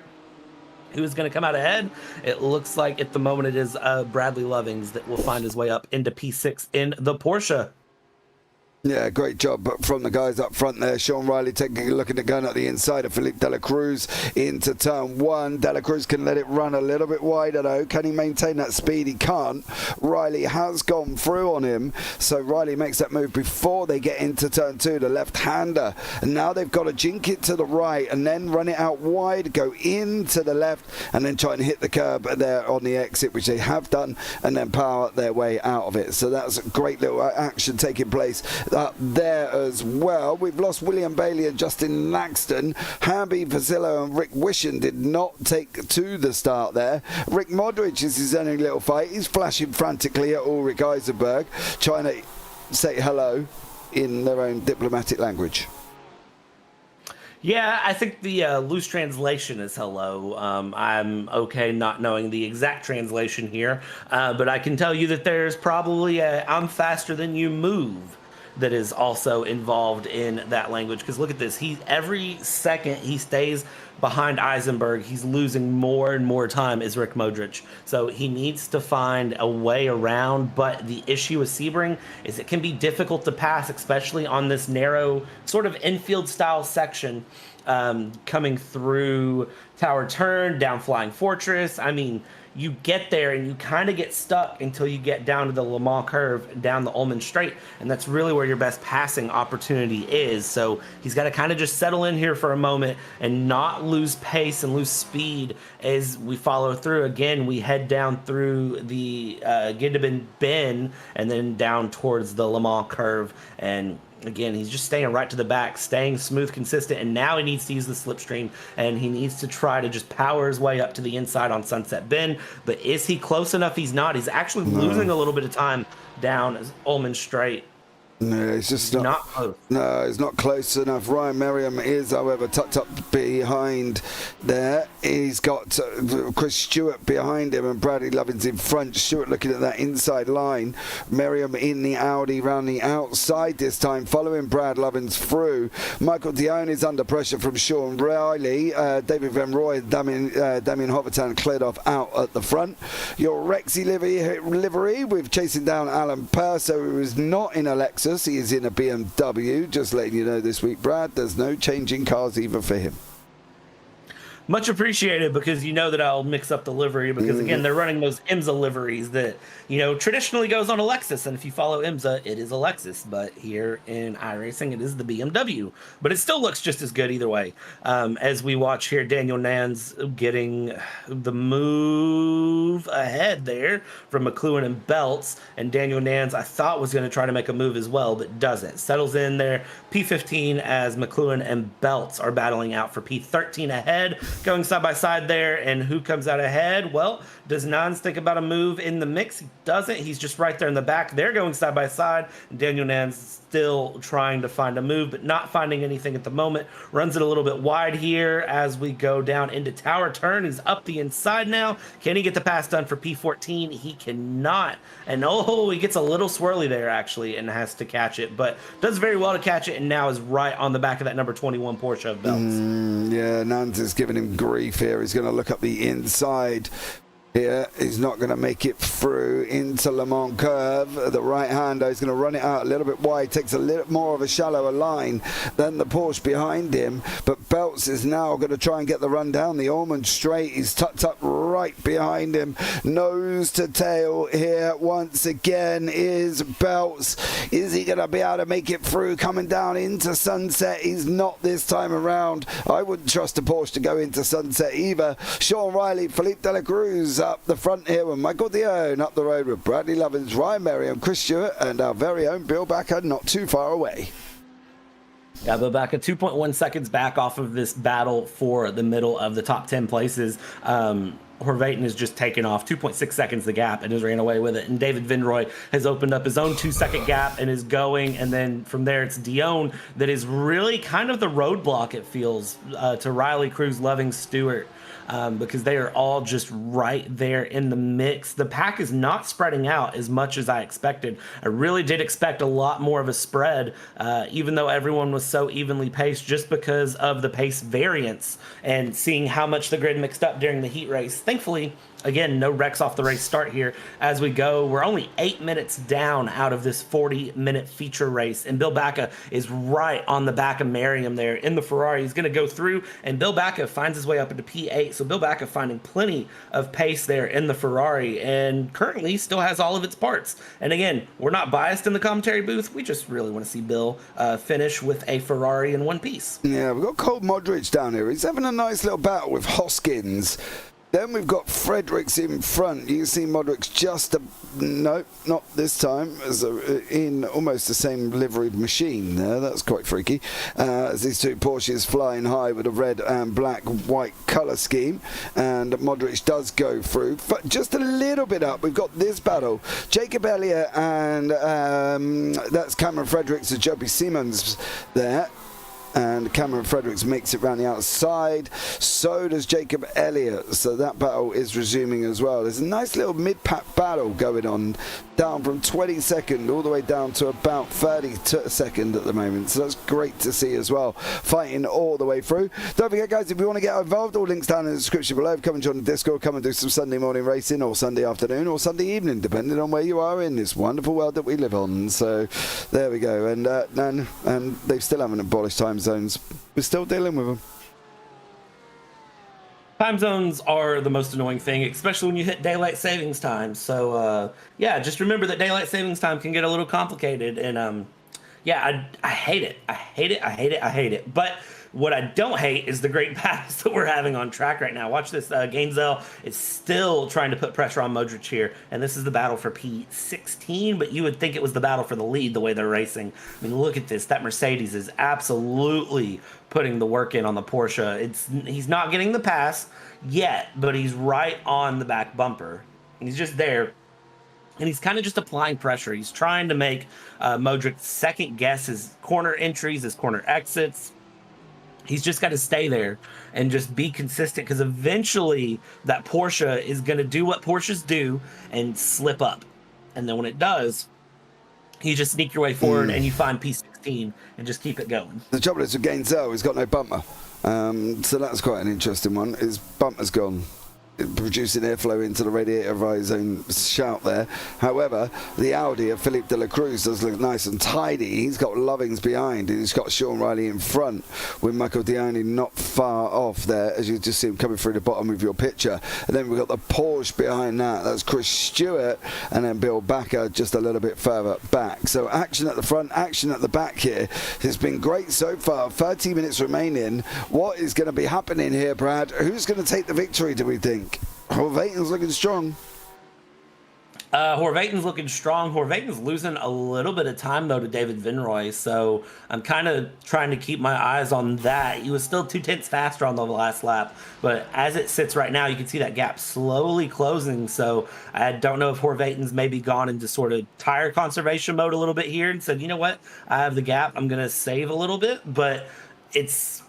Who's going to come out ahead? It looks like at the moment it is Bradley Lovings that will find his way up into P6 in the Porsche. Yeah, great job from the guys up front there. Sean Riley taking a look at the gun at the inside of Felipe De La Cruz into turn one. De La Cruz can let it run a little bit wider though. Can he maintain that speed? He can't. Riley has gone through on him, so Riley makes that move before they get into turn two, the left-hander. And now they've got to jink it to the right and then run it out wide, go into the left, and then try and hit the curb there on the exit, which they have done, and then power their way out of it. So that's a great little action taking place up there as well. We've lost William Bailey and Justin Langston. Hamby Vasillo and Rick Wishen did not take to the start there. Rick Modric is his only little fight. He's flashing frantically at Ulrich Eisenberg, trying to say hello in their own diplomatic language. Yeah, I think the loose translation is hello. I'm okay not knowing the exact translation here, but I can tell you that there's probably a I'm faster than you move that is also involved in that language. Because look at this, every second he stays behind Eisenberg, he's losing more and more time as Rick Modric. So he needs to find a way around, but the issue with Sebring is it can be difficult to pass, especially on this narrow sort of infield style section coming through Tower Turn, down Flying Fortress. I mean, you get there and you kind of get stuck until you get down to the Le Mans curve, down the Ullman Straight, and that's really where your best passing opportunity is. So he's got to kind of just settle in here for a moment and not lose pace and lose speed as we follow through. Again, we head down through the Gidabin Bend and then down towards the Le Mans curve, and again, he's just staying right to the back, staying smooth, consistent, and now he needs to use the slipstream, and he needs to try to just power his way up to the inside on Sunset Bend. But is he close enough? He's not. He's actually losing a little bit of time down Ullman Straight. No, it's just not close. No, it's not close enough. Ryan Merriam is, however, tucked up behind there. He's got Chris Stewart behind him and Bradley Lovins in front. Stewart looking at that inside line. Merriam in the Audi round the outside this time, following Brad Lovins through. Michael Dione is under pressure from Sean Riley. David Van Roy and Damien Hoverton cleared off out at the front. Your Rexy livery with chasing down Alan Purser, who is not in a Lexus. He is in a BMW. Just letting you know this week, Brad, there's no changing cars either for him. Much appreciated, because you know that I'll mix up the livery, because again, they're running those IMSA liveries that, you know, traditionally goes on a Lexus, and if you follow IMSA, it is a Lexus, but here in iRacing, it is the BMW, but it still looks just as good either way. As we watch here, Daniel Nans getting the move ahead there from McLuhan and Belts, and Daniel Nans I thought was going to try to make a move as well, but doesn't. Settles in there, P15, as McLuhan and Belts are battling out for P13 ahead, going side by side there. And who comes out ahead? Well, does Nans think about a move in the mix? He doesn't. He's just right there in the back. They're going side by side. Daniel Nans still trying to find a move, but not finding anything at the moment. Runs it a little bit wide here as we go down into Tower Turn. He's up the inside now. Can he get the pass done for P14? He cannot. And oh, he gets a little swirly there actually and has to catch it, but does very well to catch it, and now is right on the back of that number 21 Porsche of Belts. Yeah, Nans is giving him grief here. He's going to look up the inside. Here, he's not going to make it through into Le Mans curve. The right-hander is going to run it out a little bit wide, takes a little more of a shallower line than the Porsche behind him. But Belts is now going to try and get the run down the Ullman Straight. He's tucked up right behind him. Nose to tail here once again is Belts. Is he going to be able to make it through coming down into Sunset? He's not this time around. I wouldn't trust a Porsche to go into Sunset either. Sean Riley, Felipe De La Cruz up the front here with Michael Dione up the road with Bradley Lovins, Ryan Merriam, Chris Stewart, and our very own Bill Backer not too far away. Yeah, but back at 2.1 seconds back off of this battle for the middle of the top 10 places. Horvatin is just taken off 2.6 seconds the gap and has ran away with it. And David Vinroy has opened up his own 2-second gap and is going. And then from there, it's Dion that is really kind of the roadblock, it feels, to Riley, Cruz, Loving, Stewart. Because they are all just right there in the mix. The pack is not spreading out as much as I expected. I really did expect a lot more of a spread, even though everyone was so evenly paced, just because of the pace variance and seeing how much the grid mixed up during the heat race. Thankfully, again, no wrecks off the race start here as we go. We're only 8 minutes down out of this 40-minute feature race, and Bill Bacca is right on the back of Merriam there in the Ferrari. He's going to go through, and Bill Bacca finds his way up into P8, so Bill Bacca finding plenty of pace there in the Ferrari, and currently still has all of its parts. And again, we're not biased in the commentary booth. We just really want to see Bill finish with a Ferrari in one piece. Yeah, we've got Cole Modric down here. He's having a nice little battle with Hoskins. Then we've got Fredericks in front. You can see Modric's just no, not this time, as in almost the same liveried machine there. That's quite freaky. As these two Porsches flying high with a red and black white colour scheme. And Modric does go through. But just a little bit up, we've got this battle. Jacob Elliott and that's Cameron Fredericks and Joby Siemens there. And Cameron Fredericks makes it round the outside. So does Jacob Elliott. So that battle is resuming as well. There's a nice little mid-pack battle going on, down from 22nd all the way down to about 32nd at the moment. So that's great to see as well. Fighting all the way through. Don't forget, guys, if you want to get involved, all links down in the description below. Come and join the Discord. Come and do some Sunday morning racing, or Sunday afternoon, or Sunday evening, depending on where you are in this wonderful world that we live on. So there we go. And they still haven't abolished time zones. We're still dealing with them. Time zones are the most annoying thing, especially when you hit daylight savings time. So yeah, just remember that daylight savings time can get a little complicated. And yeah, I hate it. I hate it. I hate it. I hate it. But what I don't hate is the great battles that we're having on track right now. Watch this. Gainesville is still trying to put pressure on Modric here. And this is the battle for P16, but you would think it was the battle for the lead the way they're racing. I mean, look at this. That Mercedes is absolutely putting the work in on the Porsche. He's not getting the pass yet, but he's right on the back bumper. He's just there. And he's kind of just applying pressure. He's trying to make Modric second guess his corner entries, his corner exits. He's just got to stay there and just be consistent, because eventually that Porsche is going to do what Porsches do and slip up. And then when it does, you just sneak your way forward and you find P16 and just keep it going. The trouble is with Gainesville, he's got no bumper. So that's quite an interesting one. His bumper's gone, producing airflow into the radiator of his own shout there. However, the Audi of Philippe de la Cruz does look nice and tidy. He's got Lovings behind, and he's got Sean Riley in front, with Michael Dioni not far off there, as you just see him coming through the bottom of your picture. And then we've got the Porsche behind that. That's Chris Stewart, and then Bill Bacca just a little bit further back. So action at the front, action at the back here. It's been great so far. 30 minutes remaining. What is going to be happening here, Brad? Who's going to take the victory, do we think? Horvatin's looking strong. Horvatin's looking strong. Horvatin's losing a little bit of time, though, to David Vinroy, so I'm kind of trying to keep my eyes on that. He was still 2/10 faster on the last lap, but as it sits right now, you can see that gap slowly closing, so I don't know if Horvatin's maybe gone into sort of tire conservation mode a little bit here and said, you know what, I have the gap, I'm going to save a little bit, but it's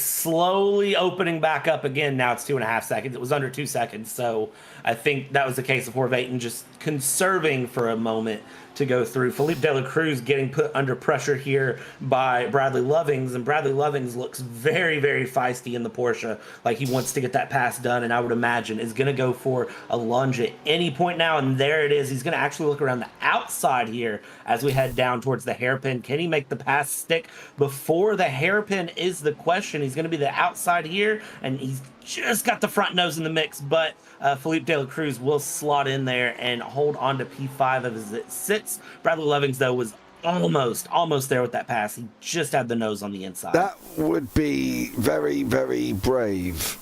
slowly opening back up again. Now it's 2.5 seconds. It was under 2 seconds. So I think that was the case of Horvatin just conserving for a moment to go through. Philippe de la Cruz getting put under pressure here by Bradley Lovings, and Bradley Lovings looks very, very feisty in the Porsche, like he wants to get that pass done, and I would imagine is going to go for a lunge at any point now, and there it is. He's going to actually look around the outside here as we head down towards the hairpin. Can he make the pass stick before the hairpin is the question. He's going to be the outside here, and he's just got the front nose in the mix, but Philippe de la Cruz will slot in there and hold on to P5 as it sits. Bradley Lovings, though, was almost there with that pass. He just had the nose on the inside. That would be very, very brave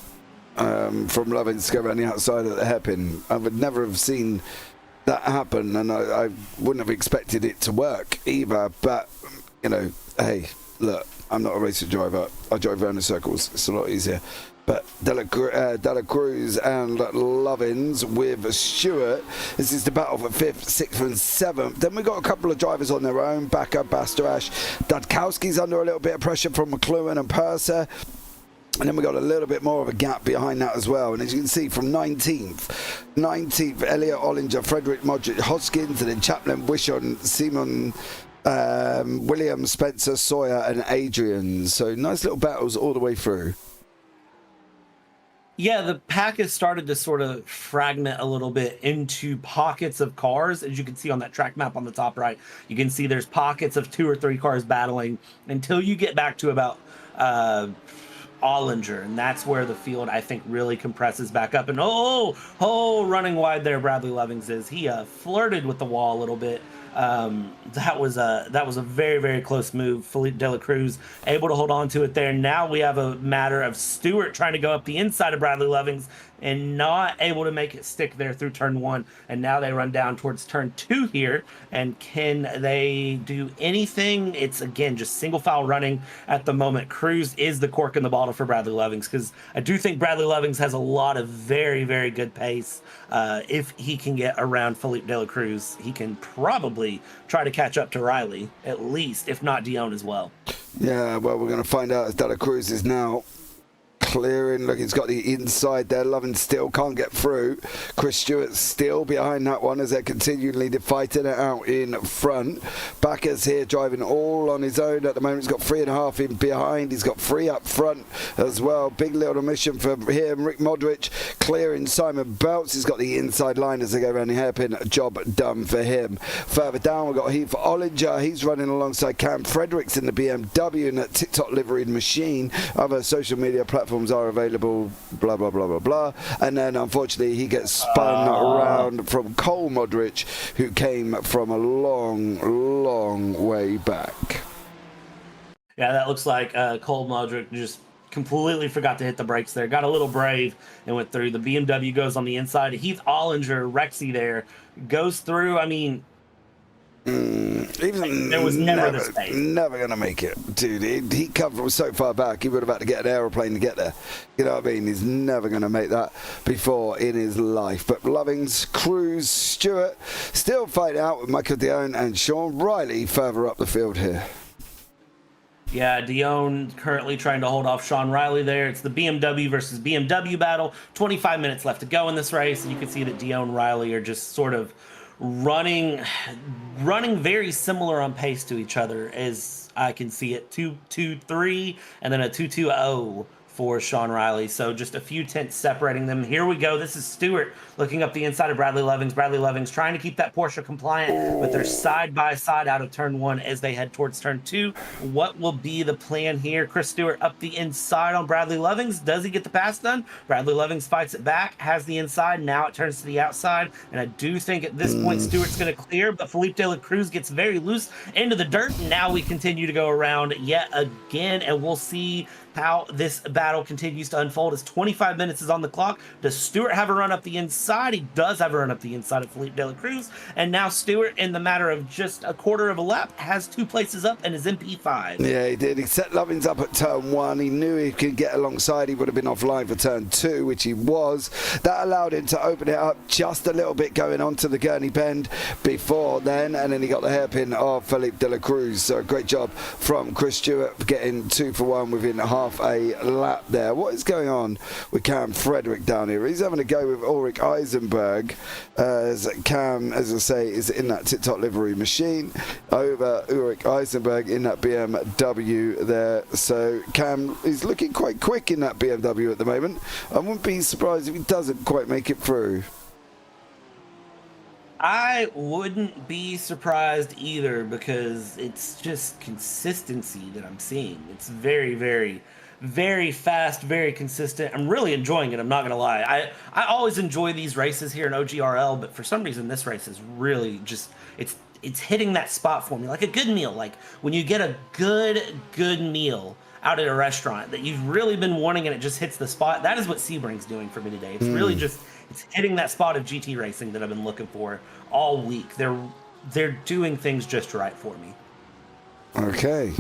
from Lovings to go around the outside of the hairpin. I would never have seen that happen, and I wouldn't have expected it to work either. But, you know, hey, look, I'm not a racing driver. I drive around in circles. It's a lot easier. But Dela Cruz and Lovins with Stewart. This is the battle for 5th, 6th and 7th. Then we've got a couple of drivers on their own. Bakker, Bastarash. Dadkowski's under a little bit of pressure from McLuhan and Purser. And then we got a little bit more of a gap behind that as well. And as you can see, from 19th, Elliot Ollinger, Frederick Modric, Hoskins, and then Chaplin, Wishon, Simon, William, Spencer, Sawyer, and Adrian. So nice little battles all the way through. Yeah, the pack has started to sort of fragment a little bit into pockets of cars. As you can see on that track map on the top right, you can see there's pockets of 2 or 3 cars battling until you get back to about Ollinger, and that's where the field, I think, really compresses back up. And running wide there, Bradley Lovings is. He flirted with the wall a little bit. That was a very, very close move. Felipe de la Cruz able to hold on to it there. Now we have a matter of Stewart trying to go up the inside of Bradley Lovings and not able to make it stick there through turn 1. And now they run down towards turn 2 here. And can they do anything? It's, again, just single file running at the moment. Cruz is the cork in the bottle for Bradley Lovings, because I do think Bradley Lovings has a lot of very, very good pace. If he can get around Felipe de la Cruz, he can probably try to catch up to Riley, at least, if not Dion as well. Yeah, well, we're going to find out as De La Cruz is now clearing. Look, he's got the inside there. Lovin still can't get through. Chris Stewart still behind that one as they're continually fighting it out in front. Bakker's here driving all on his own at the moment. He's got 3.5 in behind. He's got 3 up front as well. Big little mission for him. Rick Modric clearing Simon Belts. He's got the inside line as they go around the hairpin. Job done for him. Further down, we've got Heath Ollinger. He's running alongside Cam Fredericks in the BMW in that TikTok liveried machine. Other social media platforms are available, blah blah blah blah blah. And then unfortunately he gets spun around from Cole Modric, who came from a long way back. Yeah, that looks like Cole Modric just completely forgot to hit the brakes there. Got a little brave and went through. The BMW goes on the inside. Heath Ollinger, Rexy there, goes through. I mean, Even there was never the space. Never going to make it, dude. He come from so far back, he would have had to get an aeroplane to get there. You know what I mean? He's never going to make that before in his life. But Lovings, Cruz, Stewart still fight out with Michael Dion and Sean Riley further up the field here. Yeah, Dion currently trying to hold off Sean Riley there. It's the BMW versus BMW battle. 25 minutes left to go in this race, and you can see that Dion and Riley are just sort of running very similar on pace to each other, as I can see it. 2-2-3 and then a 2-2-0 for Sean Riley. So just a few tenths separating them. Here we go. This is Stewart looking up the inside of Bradley Lovings. Bradley Lovings trying to keep that Porsche compliant, but they're side by side out of turn 1 as they head towards turn 2. What will be the plan here? Chris Stewart up the inside on Bradley Lovings. Does he get the pass done? Bradley Lovings fights it back, has the inside. Now it turns to the outside, and I do think at this point Stewart's going to clear, but Felipe de la Cruz gets very loose into the dirt. And now we continue to go around yet again, and we'll see how this battle continues to unfold as 25 minutes is on the clock. Does Stewart have a run up the inside? He does have a run up the inside of Felipe de la Cruz, and now Stewart, in the matter of just a quarter of a lap, has 2 places up and is MP5. Yeah, he did. He set Lovins up at turn 1. He knew he could get alongside. He would have been offline for turn 2, which he was. That allowed him to open it up just a little bit going on to the Gurney Bend before then, and then he got the hairpin of Felipe de la Cruz. So great job from Chris Stewart getting 2 for 1 within half a lap there. What is going on with Cam Frederick down here? He's having a go with Ulrich Eisenberg, as Cam, as I say, is in that TikTok livery machine over Ulrich Eisenberg in that BMW there. So Cam is looking quite quick in that BMW at the moment. I wouldn't be surprised if he doesn't quite make it through. I wouldn't be surprised either, because it's just consistency that I'm seeing. It's very, very, very fast, very consistent. I'm really enjoying it. I'm not going to lie. I always enjoy these races here in OGRL, but for some reason this race is really just, it's hitting that spot for me, like a good meal. Like when you get a good meal out at a restaurant that you've really been wanting and it just hits the spot. That is what Sebring's doing for me today. It's really just, it's hitting that spot of GT racing that I've been looking for all week. They're doing things just right for me. Okay.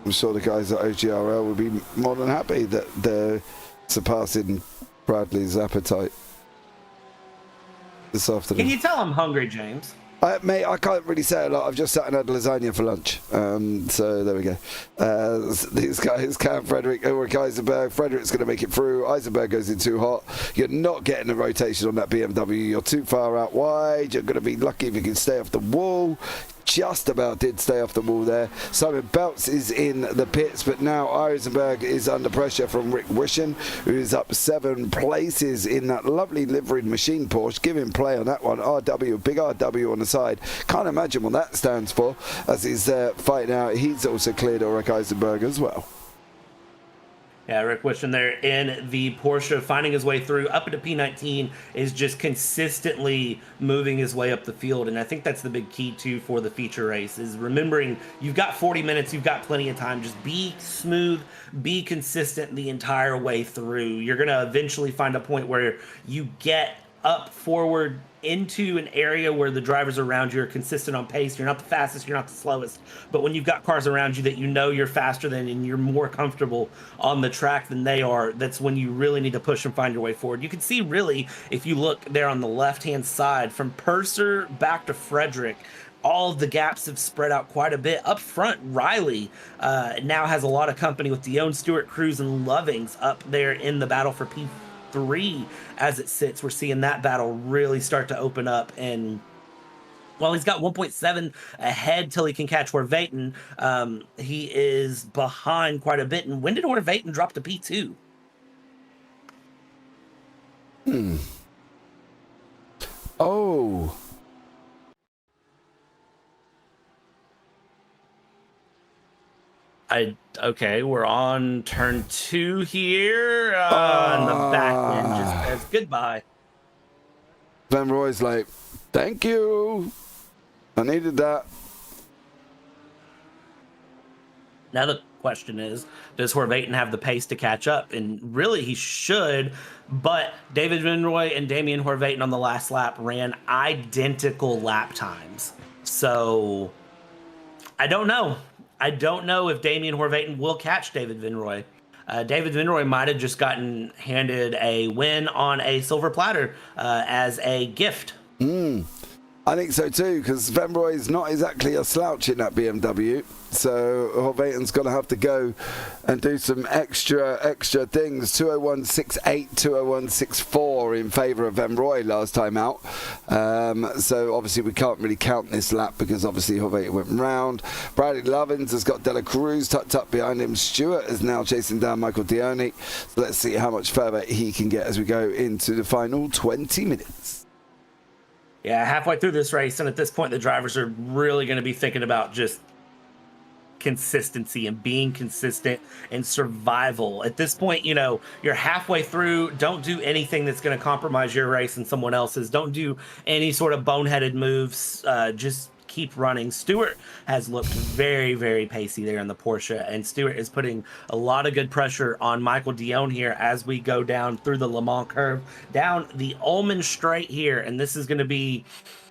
I'm sure the guys at OGRL will be more than happy that they're surpassing Bradley's appetite this afternoon. Can you tell I'm hungry, James? Mate, I can't really say a lot. I've just sat and had lasagna for lunch. So there we go. These guys, Cam, Frederick, Ulrich, Eisenberg. Frederick's going to make it through. Eisenberg goes in too hot. You're not getting a rotation on that BMW. You're too far out wide. You're going to be lucky if you can stay off the wall. Just about did stay off the wall there. Simon Belts is in the pits, but now Eisenberg is under pressure from Rick Wishen, who is up 7 places in that lovely liveried machine Porsche. Give him play on that one. RW, big RW on the side. Can't imagine what that stands for as he's fighting out. He's also cleared Ulrich Eisenberg as well. Yeah, Rick Wishen there in the Porsche, finding his way through up into P19, is just consistently moving his way up the field. And I think that's the big key, too, for the feature race, is remembering you've got 40 minutes, you've got plenty of time. Just be smooth, be consistent the entire way through. You're going to eventually find a point where you get up forward into an area where the drivers around you are consistent on pace. You're not the fastest, you're not the slowest, but when you've got cars around you that you know you're faster than and you're more comfortable on the track than they are, that's when you really need to push and find your way forward. You can see really, if you look there on the left-hand side, from Purser back to Frederick, all of the gaps have spread out quite a bit. Up front, Riley now has a lot of company with Dion, Stewart, Cruz, and Lovings up there in the battle for P3 as it sits. We're seeing that battle really start to open up, and while he's got 1.7 ahead till he can catch Horvaten, he is behind quite a bit. And when did Horvaten drop to P2? Oh. Okay, we're on turn 2 here, and the back end just says goodbye. Van Roy's like, thank you. I needed that. Now the question is, does Horvaten have the pace to catch up? And really he should, but David Vinroy and Damien Horvaten on the last lap ran identical lap times. So I don't know. I don't know if Damien Horvaten will catch David Vinroy. David Vinroy might have just gotten handed a win on a silver platter as a gift. I think so too, because Vinroy is not exactly a slouch in that BMW. So Horvaten's going to have to go and do some extra things. 201.68, 201.64 in favour of Vinroy last time out. So obviously we can't really count this lap because obviously Horvaten went round. Bradley Lovins has got Dela Cruz tucked up behind him. Stewart is now chasing down Michael Dioni. So let's see how much further he can get as we go into the final 20 minutes. Yeah, halfway through this race, and at this point the drivers are really going to be thinking about just consistency and being consistent and survival. At this point, you know, you're halfway through. Don't do anything that's going to compromise your race and someone else's. Don't do any sort of boneheaded moves. Just keep running. Stewart has looked very, very pacey there in the Porsche, and Stewart is putting a lot of good pressure on Michael Dion here as we go down through the Le Mans curve, down the Ullman straight here, and this is going to be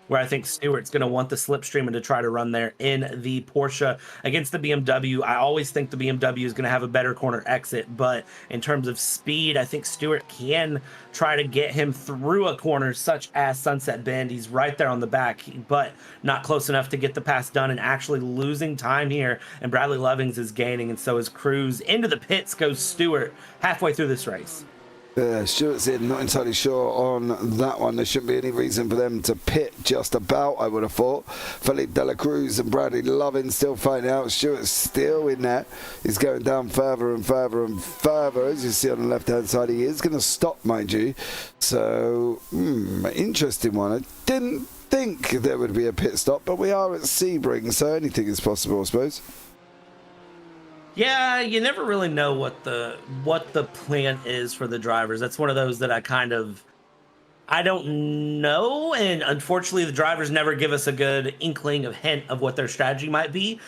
where I think Stewart's going to want the slipstream and to try to run there in the Porsche against the BMW. I always think the BMW is going to have a better corner exit, but in terms of speed, I think Stewart can try to get him through a corner such as Sunset Bend. He's right there on the back, but not close enough to get the pass done and actually losing time here. And Bradley Lovings is gaining, and so is Cruz. Into the pits goes Stewart halfway through this race. Stewart's in, not entirely sure on that one. There shouldn't be any reason for them to pit just about, I would have thought. Felipe Dela Cruz and Bradley Lovin still fighting out. Stewart's still in there. He's going down further and further and further. As you see on the left-hand side, he is going to stop, mind you. So, interesting one. I didn't think there would be a pit stop, but we are at Sebring, so anything is possible, I suppose. Yeah, you never really know what the plan is for the drivers. That's one of those that I don't know, and unfortunately the drivers never give us a good inkling of hint of what their strategy might be.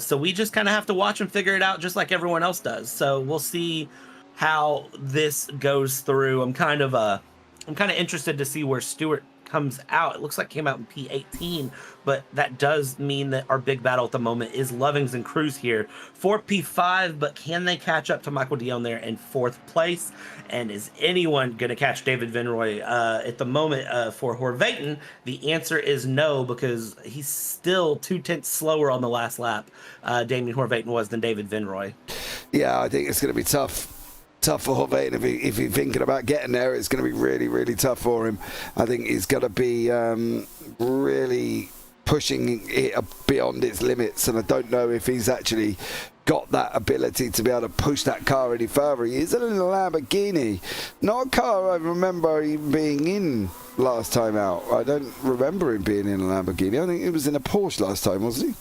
So we just kind of have to watch and figure it out just like everyone else does. So we'll see how this goes through. I'm kind of interested to see where Stewart comes out. It looks like it came out in P18, but that does mean that our big battle at the moment is Lovings and Cruz here for P5, but can they catch up to Michael Dion there in 4th place? And is anyone going to catch David Vinroy at the moment for Horvaten? The answer is no, because he's still 2/10 slower on the last lap, Damien Horvaten was, than David Vinroy. Yeah, I think it's going to be tough for Horvaten if he's thinking about getting there. It's going to be really, really tough for him. I think he's got to be really pushing it beyond its limits, and I don't know if he's actually got that ability to be able to push that car any further. He is in a Lamborghini, not a car I remember him being in last time out. I don't remember him being in a Lamborghini. I think he was in a Porsche last time, wasn't he?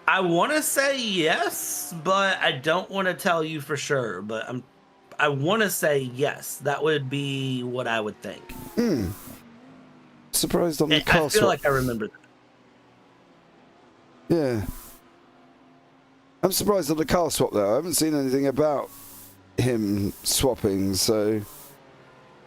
I want to say yes, but I don't want to tell you for sure. But I want to say yes. That would be what I would think. Surprised on the car I feel like I remember that. Yeah. I'm surprised on the car swap though. I haven't seen anything about him swapping, so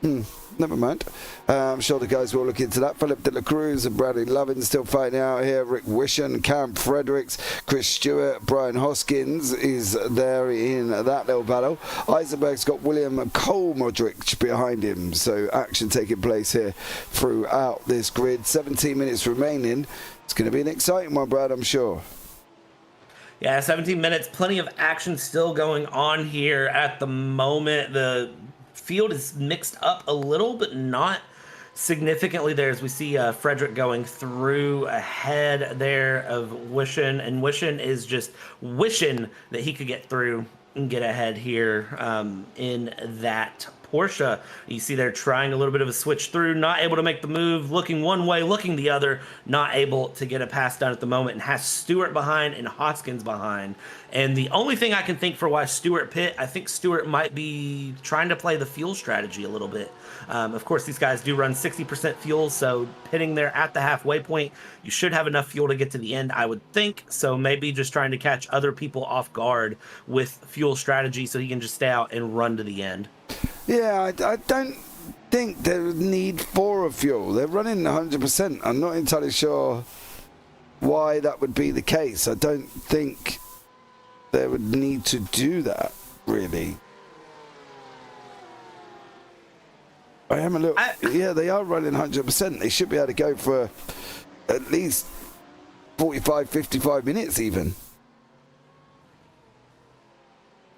never mind. I'm sure the guys will look into that. Philip De La Cruz and Bradley Lovin still fighting out here. Rick Wishen, Cam Fredericks, Chris Stewart, Brian Hoskins is there in that little battle. Eisenberg's got William Cole Modric behind him, so action taking place here throughout this grid. 17 minutes remaining. It's going to be an exciting one, Brad, I'm sure. Yeah, 17 minutes, plenty of action still going on here at the moment. The field is mixed up a little, but not significantly there, as we see Frederick going through ahead there of Wishen, and Wishen is just wishing that he could get through and get ahead here in that Porsche. You see they're trying a little bit of a switch through, not able to make the move, looking one way, looking the other, not able to get a pass done at the moment, and has Stewart behind and Hoskins behind. And the only thing I can think for why Stewart pit, I think Stewart might be trying to play the fuel strategy a little bit. Of course, these guys do run 60% fuel, so pitting there at the halfway point, you should have enough fuel to get to the end, I would think. So maybe just trying to catch other people off guard with fuel strategy so he can just stay out and run to the end. Yeah, I don't think there's need for a fuel. They're running 100%. I'm not entirely sure why that would be the case. I don't think they would need to do that, really. I am a little... yeah, they are running 100%. They should be able to go for at least 45, 55 minutes even.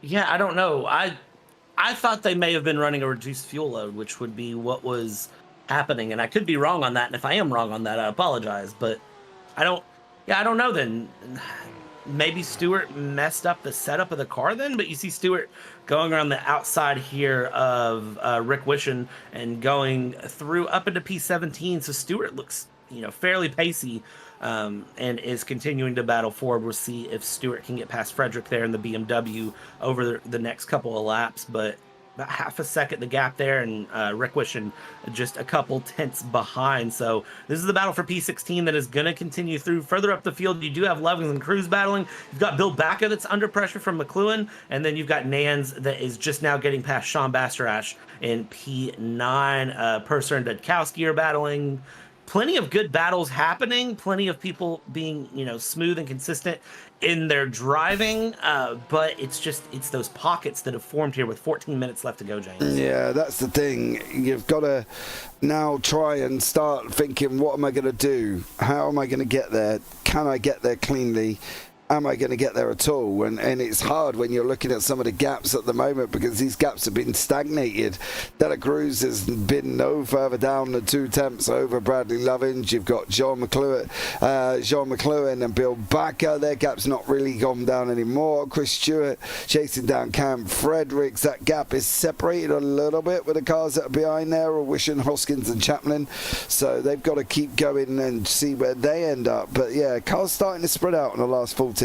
Yeah, I don't know. I thought they may have been running a reduced fuel load, which would be what was happening. And I could be wrong on that. And if I am wrong on that, I apologize. But I don't know then. Maybe Stewart messed up the setup of the car then, but you see Stewart going around the outside here of Rick Wishen and going through up into P17. So Stewart looks, fairly pacey and is continuing to battle forward. We'll see if Stewart can get past Frederick there in the BMW over the next couple of laps, but about half a second the gap there, and Rick Wishen just a couple tenths behind. So this is the battle for P16 that is going to continue through. Further up the field, you do have Lovings and Cruz battling. You've got Bill Bacca that's under pressure from McLuhan, and then you've got Nans that is just now getting past Sean Bastarash in P9. Purser and Dudkowski are battling. Plenty of good battles happening, plenty of people being, smooth and consistent in their driving, but it's those pockets that have formed here with 14 minutes left to go, James. Yeah, that's the thing. You've got to now try and start thinking, what am I going to do? How am I going to get there? Can I get there cleanly? Am I going to get there at all? And it's hard when you're looking at some of the gaps at the moment, because these gaps have been stagnated. De La Cruz has been no further down than 2 tenths over Bradley Lovins. You've got Jean McLuhan and Bill Bacca. Their gap's not really gone down anymore. Chris Stewart chasing down Cam Fredericks. That gap is separated a little bit with the cars that are behind there, or Wishen, Hoskins and Chaplin. So they've got to keep going and see where they end up. But yeah, cars starting to spread out in the last 14.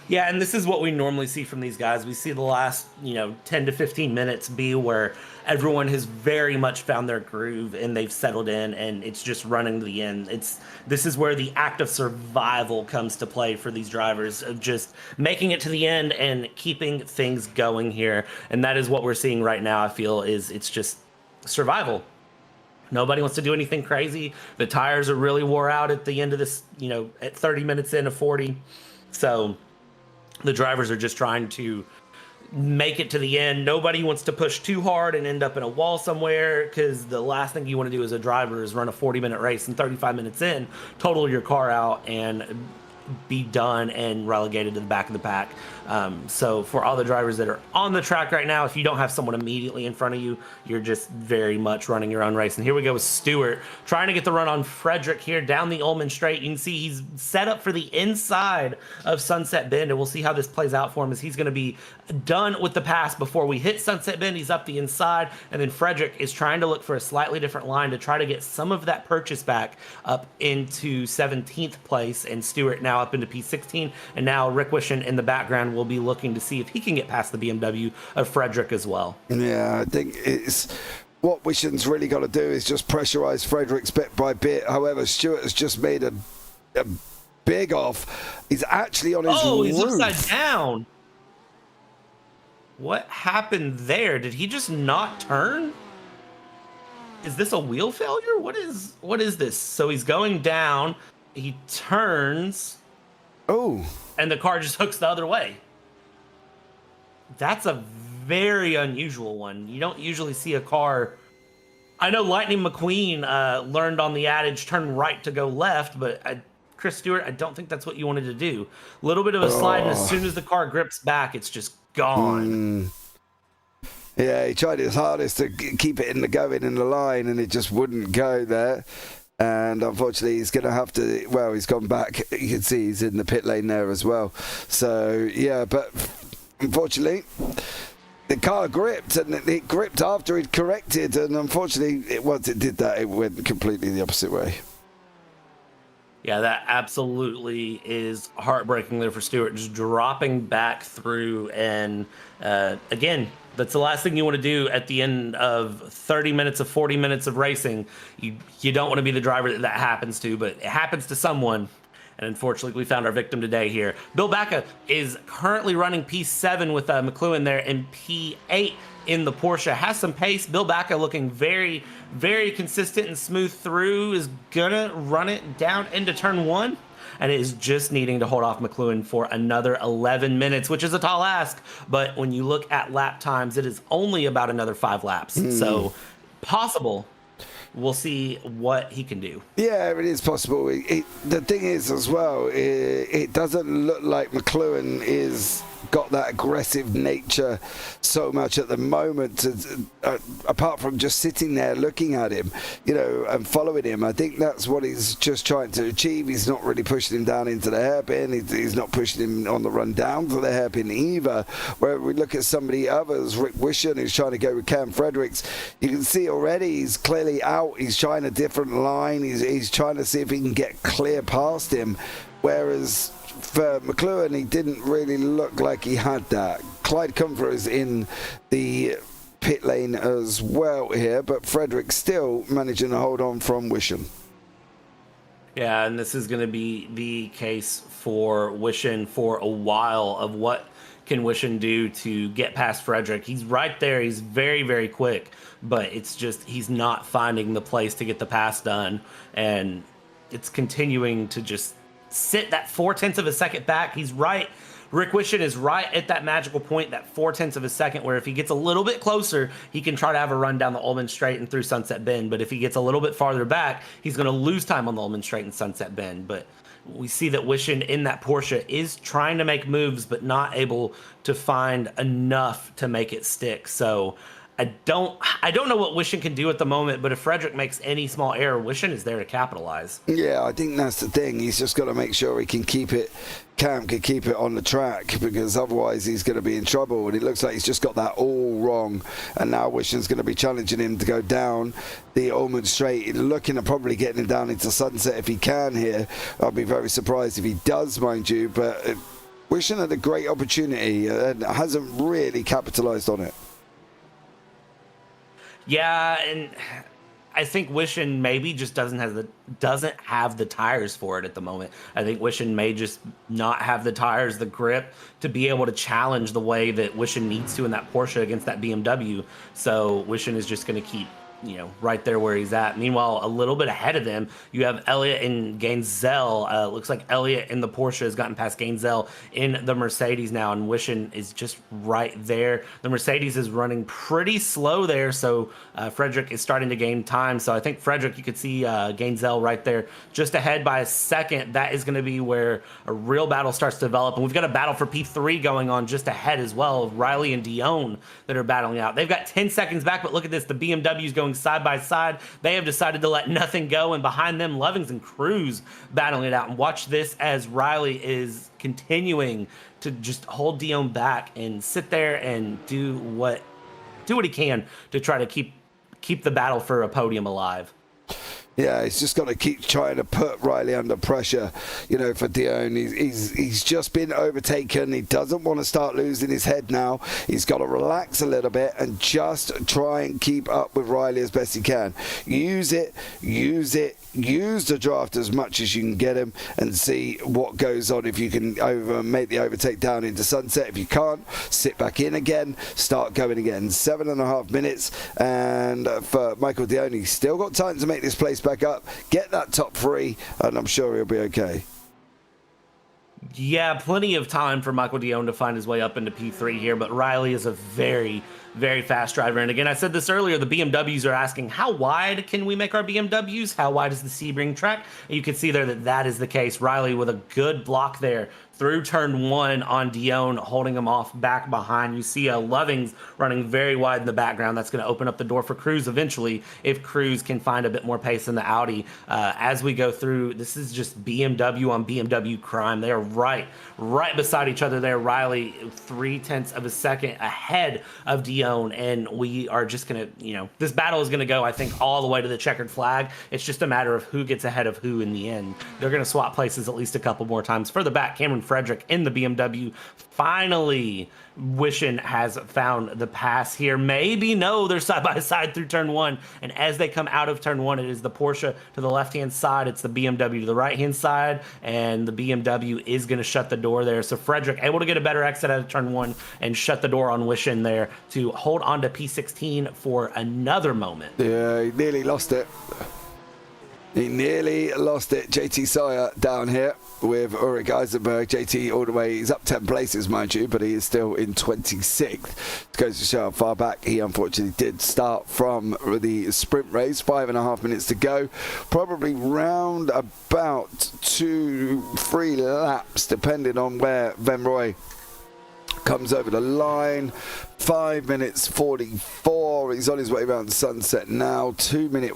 Yeah, and this is what we normally see from these guys. We see the last, 10 to 15 minutes be where everyone has very much found their groove and they've settled in, and it's just running to the end. This is where the act of survival comes to play for these drivers, of just making it to the end and keeping things going here. And that is what we're seeing right now, I feel, is it's just survival. Nobody wants to do anything crazy. The tires are really wore out at the end of this, you know, at 30 minutes in of 40. So the drivers are just trying to make it to the end. Nobody wants to push too hard and end up in a wall somewhere, because the last thing you want to do as a driver is run a 40-minute race and 35 minutes in, total your car out, and be done and relegated to the back of the pack. So for all the drivers that are on the track right now, if you don't have someone immediately in front of you, you're just very much running your own race. And here we go with Stewart trying to get the run on Frederick here down the Ullman Straight. You can see he's set up for the inside of Sunset Bend, and we'll see how this plays out for him, as he's going to be done with the pass before we hit Sunset Bend. He's up the inside, and then Frederick is trying to look for a slightly different line to try to get some of that purchase back up into 17th place, and Stewart now up into P16, and now Rick Wishon in the background will be looking to see if he can get past the BMW of Frederick as well. Yeah, I think it's what Wishon's really got to do is just pressurize Fredericks bit by bit. However, Stewart has just made a big off. He's actually on his he's roof. upside down. What happened there? Did he just not turn? Is this a wheel failure? What is this? So he's going down, he turns, and the car just hooks the other way. That's a very unusual one. You don't usually see a car. I know Lightning McQueen learned on the adage, turn right to go left, but Chris Stewart, I don't think that's what you wanted to do. A little bit of a slide, and as soon as the car grips back, it's just gone. Yeah, he tried his hardest to keep it in the line, and it just wouldn't go there. And unfortunately, he's going to have to, well, he's gone back. You can see he's in the pit lane there as well. So, yeah, but unfortunately, the car gripped, and it gripped after he'd corrected, and unfortunately, once it did that, it went completely the opposite way. Yeah, that absolutely is heartbreaking there for Stewart, just dropping back through. And again, that's the last thing you want to do at the end of 30 minutes of 40 minutes of racing. You don't want to be the driver that happens to, but it happens to someone. And unfortunately, we found our victim today here. Bill Bacca is currently running P7 with McLuhan there, and P8 in the Porsche. Has some pace. Bill Bacca looking very, very consistent and smooth through. Is gonna run it down into turn one, and is just needing to hold off McLuhan for another 11 minutes, which is a tall ask. But when you look at lap times, it is only about another 5 laps. So possible. We'll see what he can do. Yeah, it is possible. The thing is, as well, it doesn't look like McLuhan is got that aggressive nature so much at the moment, apart from just sitting there looking at him, you know, and following him. I think that's what he's just trying to achieve. He's not really pushing him down into the hairpin. He's not pushing him on the run down to the hairpin either. Where we look at somebody others, Rick Wishon, who's trying to go with Cam Fredericks, you can see already he's clearly out. He's trying a different line. He's trying to see if he can get clear past him. Whereas for McLuhan, he didn't really look like he had that. Clyde Comfort is in the pit lane as well here, but Frederick still managing to hold on from Wishon. Yeah, and this is going to be the case for Wishon for a while of what can Wishon do to get past Frederick. He's right there. He's very, very quick, but it's just he's not finding the place to get the pass done, and it's continuing to just sit that 0.4 of a second back. He's right. Rick Wishon is right at that magical point, that 0.4 of a second, where if he gets a little bit closer, he can try to have a run down the Ullman Straight and through Sunset Bend. But if he gets a little bit farther back, he's going to lose time on the Ullman Straight and Sunset Bend. But we see that Wishon in that Porsche is trying to make moves, but not able to find enough to make it stick. So I don't know what Wishon can do at the moment, but if Frederick makes any small error, Wishon is there to capitalize. Yeah, I think that's the thing. He's just got to make sure he can keep it, Cam can keep it on the track, because otherwise he's going to be in trouble. And it looks like he's just got that all wrong. And now Wishon's going to be challenging him to go down the Ullman Straight, looking at probably getting him down into Sunset if he can here. I'll be very surprised if he does, mind you. But Wishon had a great opportunity and hasn't really capitalized on it. Yeah, and I think Wishon maybe just doesn't have the tires for it at the moment. I think Wishon may just not have the tires, the grip to be able to challenge the way that Wishon needs to in that Porsche against that BMW. So Wishon is just going to keep right there where he's at. Meanwhile, a little bit ahead of them, you have Elliott and Gainzel. Looks like Elliott in the Porsche has gotten past Gainzel in the Mercedes now, and Wishing is just right there. The Mercedes is running pretty slow there, so Frederick is starting to gain time. So I think Frederick, you could see Gainzel right there just ahead by a second. That is going to be where a real battle starts to develop, and we've got a battle for P3 going on just ahead as well. Riley and Dion that are battling out. They've got 10 seconds back, but look at this. The BMW's going side by side. They have decided to let nothing go, and behind them, Lovings and Cruz battling it out. And watch this as Riley is continuing to just hold Dion back and sit there and do what he can to try to keep the battle for a podium alive. Yeah, he's just got to keep trying to put Riley under pressure, for Dion. He's just been overtaken. He doesn't want to start losing his head now. He's got to relax a little bit and just try and keep up with Riley as best he can. Use the draft as much as you can get him and see what goes on. If you can make the overtake down into sunset. If you can't, sit back in again, start going again. 7.5 minutes, and for Michael Dion, he's still got time to make this place back up, get that top 3, and I'm sure he'll be okay. Yeah, plenty of time for Michael Dion to find his way up into P3 here, but Riley is a very, very fast driver. And again, I said this earlier, the BMWs are asking, how wide can we make our BMWs? How wide is the Sebring track? And you can see there that is the case. Riley with a good block there through turn 1 on Dion, holding him off back behind. You see Lovings running very wide in the background. That's going to open up the door for Cruz eventually, if Cruz can find a bit more pace in the Audi. As we go through, this is just BMW on BMW crime. They are right beside each other there. Riley 0.3 of a second ahead of Dion, and we are just going to, this battle is going to go, I think, all the way to the checkered flag. It's just a matter of who gets ahead of who in the end. They're going to swap places at least a couple more times. Further back, Cameron Frederick in the BMW. Finally, Wishing has found the pass here. Maybe no, they're side by side through turn 1. And as they come out of turn 1, it is the Porsche to the left-hand side. It's the BMW to the right-hand side. And the BMW is going to shut the door there. So Frederick able to get a better exit out of turn 1 and shut the door on Wishing there to hold on to P16 for another moment. Yeah, he nearly lost it. JT Sawyer down here with Ulrich Eisenberg. JT all the way, he's up 10 places, mind you, but he is still in 26th. It goes to show how far back he unfortunately did start from the sprint race. 5.5 minutes to go. Probably round about 2-3 laps, depending on where Venroy comes over the line. 5 minutes 44. He's on his way around sunset now. 2-minute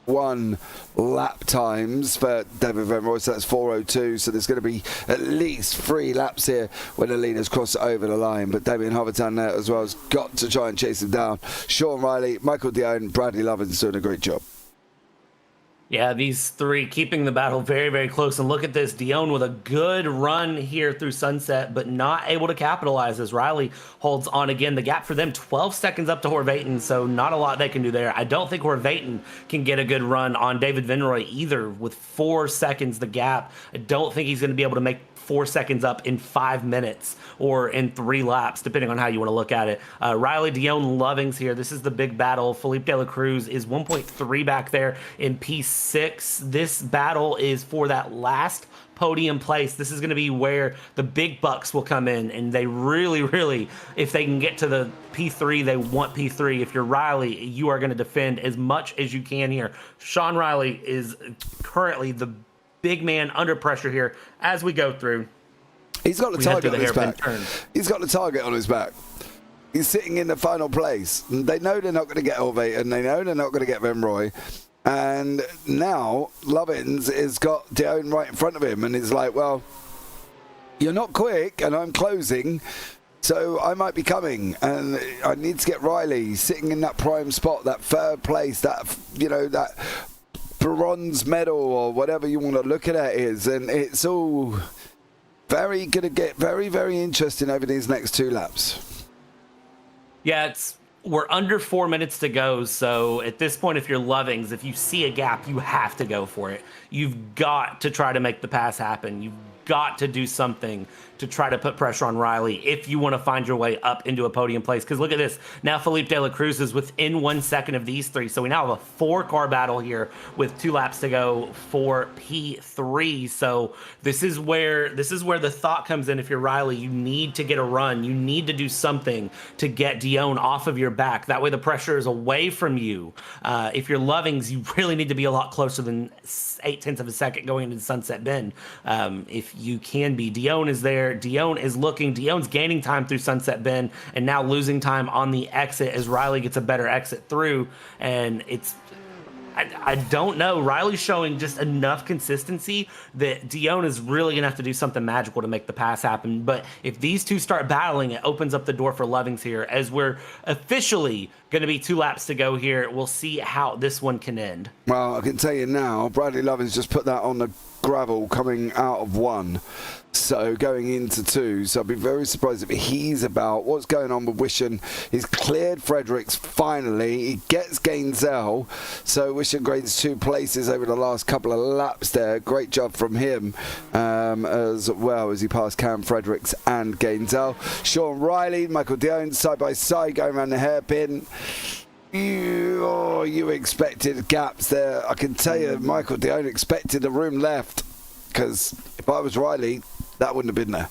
1 lap times for David Venroy, so that's 4:02. So there's going to be at least 3 laps here when the leaders cross over the line. But Damien Hoverton there as well has got to try and chase him down. Sean Riley, Michael Dion, Bradley Lovins doing a great job. Yeah, these 3 keeping the battle very, very close. And look at this, Dion with a good run here through sunset, but not able to capitalize as Riley holds on again. The gap for them, 12 seconds up to Horvaten, so not a lot they can do there. I don't think Horvaten can get a good run on David Venroy either with 4 seconds the gap. I don't think he's going to be able to make 4 seconds up in 5 minutes or in 3 laps, depending on how you want to look at it. Riley, Dion, Lovings here. This is the big battle. Felipe de la Cruz is 1.3 back there in P6. This battle is for that last podium place. This is going to be where the big bucks will come in, and they really, if they can get to the P3, they want P3. If you're Riley, you are going to defend as much as you can here. Sean Riley is currently the big man under pressure here as we go through. He's got the target on his back. He's got the target on his back. He's sitting in the final place. They know they're not going to get Horvaten, and they know they're not going to get Venroy. And now Lovins has got Dion right in front of him, and he's like, well, you're not quick, and I'm closing, so I might be coming, and I need to get Riley sitting in that prime spot, that third place, that that bronze medal or whatever you want to look at it is, and it's all going to get very, very interesting over these next 2 laps. Yeah, we're under 4 minutes to go, so at this point, if you're Lovings, if you see a gap, you have to go for it. You've got to try to make the pass happen. You've got to do something to try to put pressure on Riley if you want to find your way up into a podium place. Because look at this. Now Felipe De La Cruz is within 1 second of these three. So we now have a 4-car battle here with 2 laps to go for P3. So this is where the thought comes in. If you're Riley, you need to get a run. You need to do something to get Dion off of your back. That way the pressure is away from you. If you're Lovings, you really need to be a lot closer than 0.8 of a second going into Sunset Bend. If you can be. Dion is there. Dion is looking. Dion's gaining time through Sunset Bend and now losing time on the exit as Riley gets a better exit through. And I don't know. Riley's showing just enough consistency that Dion is really going to have to do something magical to make the pass happen. But if these two start battling, it opens up the door for Lovings here as we're officially going to be 2 laps to go here. We'll see how this one can end. Well, I can tell you now, Bradley Lovins just put that on the gravel coming out of 1. So going into 2, so I'd be very surprised if he's about. What's going on with Wishen? He's cleared Fredericks finally. He gets Gainzel. So Wishen gains 2 places over the last couple of laps there. Great job from him as well as he passed Cam Fredericks and Gainzel. Sean Riley, Michael Dion side by side going around the hairpin. You expected gaps there. I can tell you, Michael Dion expected a room left, because if I was Riley, that wouldn't have been there.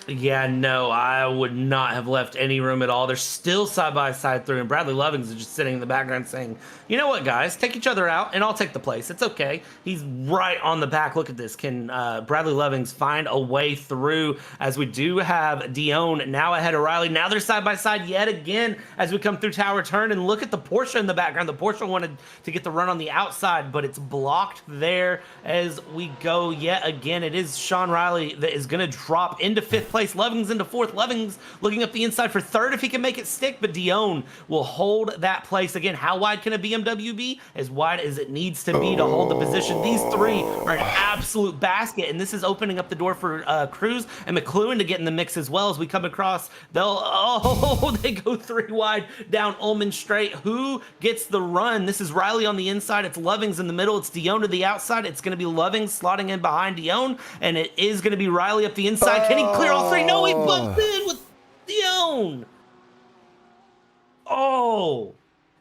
Yeah, no, I would not have left any room at all. They're still side by side through, and Bradley Lovings is just sitting in the background saying, you know what, guys, take each other out, and I'll take the place. It's okay. He's right on the back. Look at this. Can Bradley Lovings find a way through as we do have Dion now ahead of Riley? Now they're side by side yet again as we come through Tower Turn, and look at the Porsche in the background. The Porsche wanted to get the run on the outside, but it's blocked there as we go yet again. It is Sean Riley that is going to drop into 5th place. Lovings into 4th. Lovings looking up the inside for 3rd if he can make it stick, but Dion will hold that place. Again, how wide can a BMW be? As wide as it needs to be to hold the position. These 3 are an absolute basket, and this is opening up the door for Cruz and McLuhan to get in the mix as well as we come across. They go 3 wide down Ullman Straight. Who gets the run? This is Riley on the inside. It's Lovings in the middle. It's Dion to the outside. It's going to be Lovings slotting in behind Dion, and it is going to be Riley up the inside. Can he clear all 3? No, he bumped in with Dion.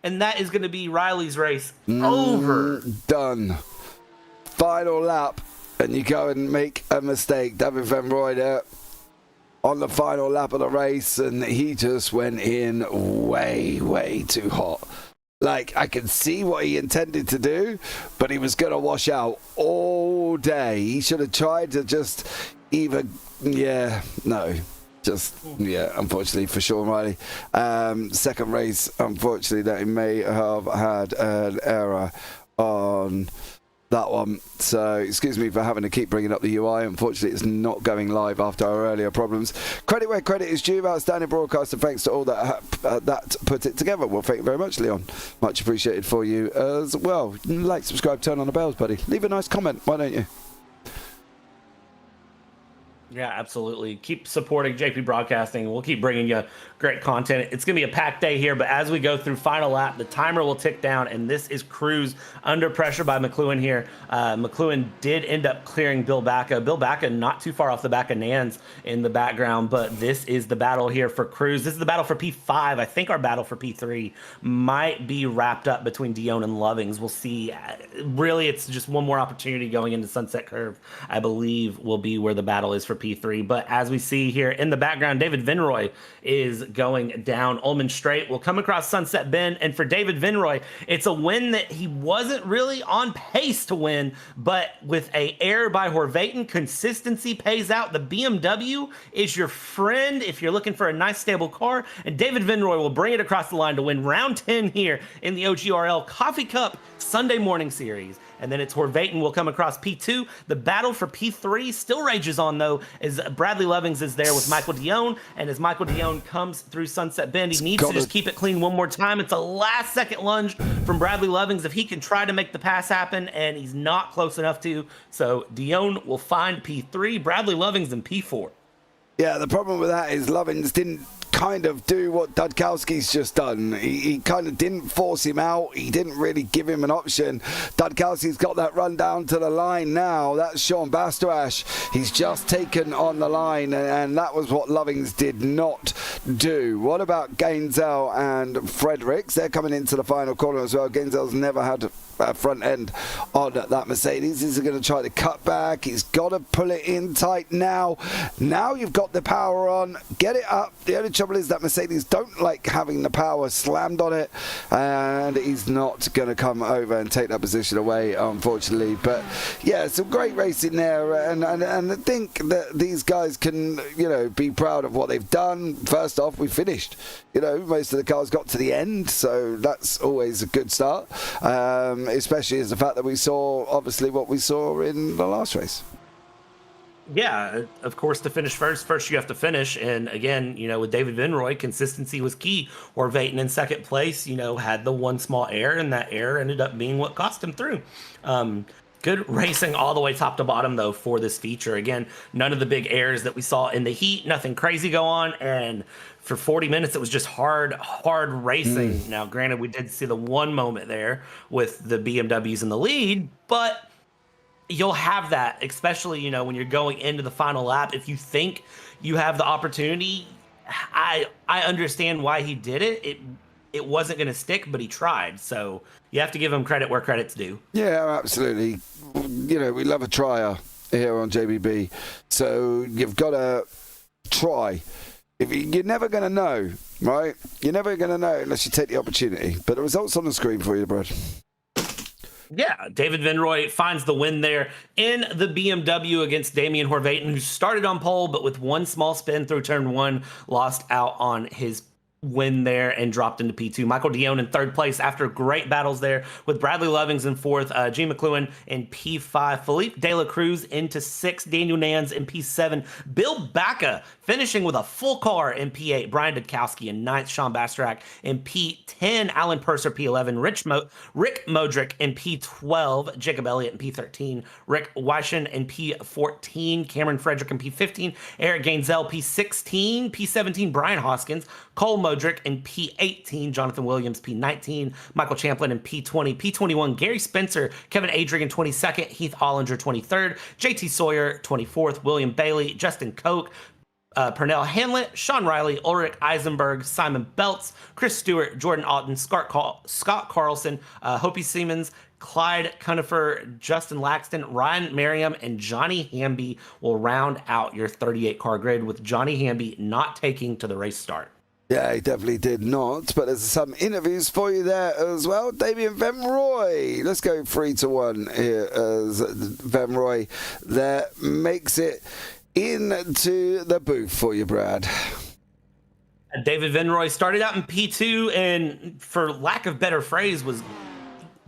And that is going to be Riley's race over. Done. Final lap, and you go and make a mistake. David Van Rooij there on the final lap of the race, and he just went in way too hot. Like, I can see what he intended to do, but he was going to wash out all day. He should have tried to just either, unfortunately for Sean Riley. Second race, unfortunately, that he may have had an error on that one. So excuse me for having to keep bringing up the UI. Unfortunately, it's not going live after our earlier problems. Credit where credit is due. Outstanding broadcaster. Thanks to all that put it together. Well, thank you very much, Leon. Much appreciated for you as well. Like, subscribe, turn on the bells, buddy. Leave a nice comment. Why don't you? Yeah, absolutely. Keep supporting JP Broadcasting. We'll keep bringing you great content. It's going to be a packed day here, but as we go through final lap, the timer will tick down, and this is Cruz under pressure by McLuhan here. McLuhan did end up clearing Bill Bacca. Bill Bacca not too far off the back of Nans in the background, but this is the battle here for Cruz. This is the battle for P5. I think our battle for P3 might be wrapped up between Dion and Lovings. We'll see. Really, it's just one more opportunity going into Sunset Curve, I believe, will be where the battle is for P3. But as we see here in the background, David Vinroy is going down Ullman Straight. We'll come across Sunset Bend, and for David Vinroy, it's a win that he wasn't really on pace to win, but with a error by Horvaten, consistency pays out. The BMW is your friend if you're looking for a nice stable car, and David Vinroy will bring it across the line to win round 10 here in the OGRL Coffee Cup Sunday morning series. And then it's Horvaten will come across P2. The battle for P3 still rages on, though, as Bradley Lovings is there with Michael Dion. And as Michael Dion comes through Sunset Bend, he needs to just keep it clean one more time. It's a last-second lunge from Bradley Lovings if he can try to make the pass happen, and he's not close enough to. So Dion will find P3, Bradley Lovings in P4. Yeah, the problem with that is Lovings didn't kind of do what Dudkowski's just done. He kind of didn't force him out. He didn't really give him an option. Dudkowski's got that run down to the line now. That's Sean Bastarash. He's just taken on the line, and that was what Lovings did not do. What about Gainzel and Fredericks? They're coming into the final corner as well. Gainzel's never had front end on that Mercedes. He's going to try to cut back. He's got to pull it in tight now. Now you've got the power on. Get it up. The only trouble is that Mercedes don't like having the power slammed on it, and he's not going to come over and take that position away, unfortunately. But yeah, some great racing there, and I think that these guys can, you know, be proud of what they've done. First off, we finished. You know, most of the cars got to the end, so that's always a good start. Especially as the fact that we saw, obviously, what we saw in the last race. Yeah, of course, to finish first you have to finish. And again, you know, with David Vinroy, consistency was key. Orvaten in second place, you know, had the one small error, and that error ended up being what cost him through. Good racing all the way top to bottom, though, for this feature. Again, none of the big errors that we saw in the heat, nothing crazy go on. And for 40 minutes, it was just hard racing. Now, granted, we did see the one moment there with the BMWs in the lead, but you'll have that, especially, you know, when you're going into the final lap. If you think you have the opportunity, I understand why he did it. It wasn't going to stick, but he tried. So you have to give him credit where credit's due. Yeah, absolutely. You know, we love a trier here on JBB. So you've got to try. You're never going to know, right? You're never going to know unless you take the opportunity. But the results on the screen for you, Brad. Yeah, David Vinroy finds the win there in the BMW against Damien Horvaten, who started on pole, but with one small spin through turn one, lost out on his win there and dropped into P2. Michael Dion in third place after great battles there with Bradley Lovings in fourth, G. McLuhan in P5, Philippe De La Cruz into sixth, Daniel Nans in P7, Bill Baca finishing with a full car in P8, Brian Dudkowski in ninth, Sean Bastarack in P10, Alan Purser P11, Rick Modric in P12, Jacob Elliott in P13, Rick Weischen in P14, Cameron Frederick in P15, Eric Gainzel P16, P17, Brian Hoskins, Cole Modric in P18, Jonathan Williams P19, Michael Champlin in P20, P21, Gary Spencer, Kevin Adrian 22nd, Heath Ollinger 23rd, JT Sawyer 24th, William Bailey, Justin Koch, Pernell Hamlet, Sean Riley, Ulrich Eisenberg, Simon Belts, Chris Stewart, Jordan Alton, Scott Carlson, Hopi Siemens, Clyde Cunifer, Justin Laxton, Ryan Merriam, and Johnny Hamby will round out your 38-car grid, with Johnny Hamby not taking to the race start. Yeah, he definitely did not, but there's some interviews for you there as well. Damien Vemroy, let's go 3-1 here as Vemroy there makes it into the booth for you, Brad. David Vinroy started out in P2 and, for lack of better phrase, was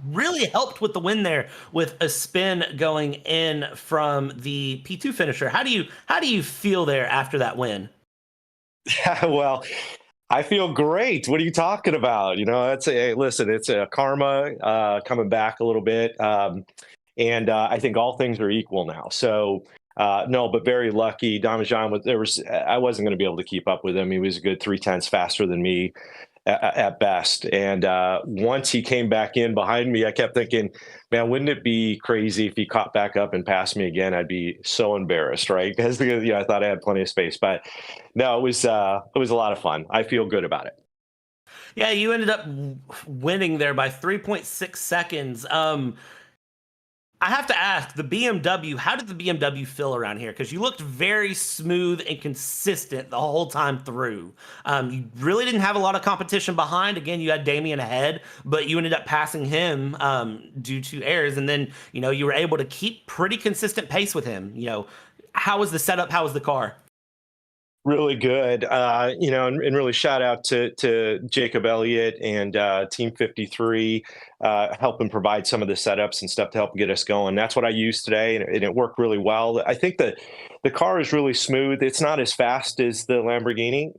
really helped with the win there with a spin going in from the P2 finisher. How do you feel there after that win? Well, I feel great. What are you talking about? You know, listen, it's a karma coming back a little bit. And I think all things are equal now. So no, but very lucky. Damajan I wasn't going to be able to keep up with him. He was a good 0.3 faster than me at best. And once he came back in behind me, I kept thinking, man, wouldn't it be crazy if he caught back up and passed me again? I'd be so embarrassed, right? Because I thought I had plenty of space. But no, it was a lot of fun. I feel good about it. Yeah, you ended up winning there by 3.6 seconds. I have to ask, the BMW, how did the BMW feel around here? Because you looked very smooth and consistent the whole time through. You really didn't have a lot of competition behind. Again, you had Damien ahead, but you ended up passing him due to errors. And then, you know, you were able to keep pretty consistent pace with him. You know, how was the setup? How was the car? Really good. You know, and really shout out to Jacob Elliott and Team 53, helping provide some of the setups and stuff to help get us going. That's what I used today, and it worked really well. I think the car is really smooth. It's not as fast as the Lamborghini.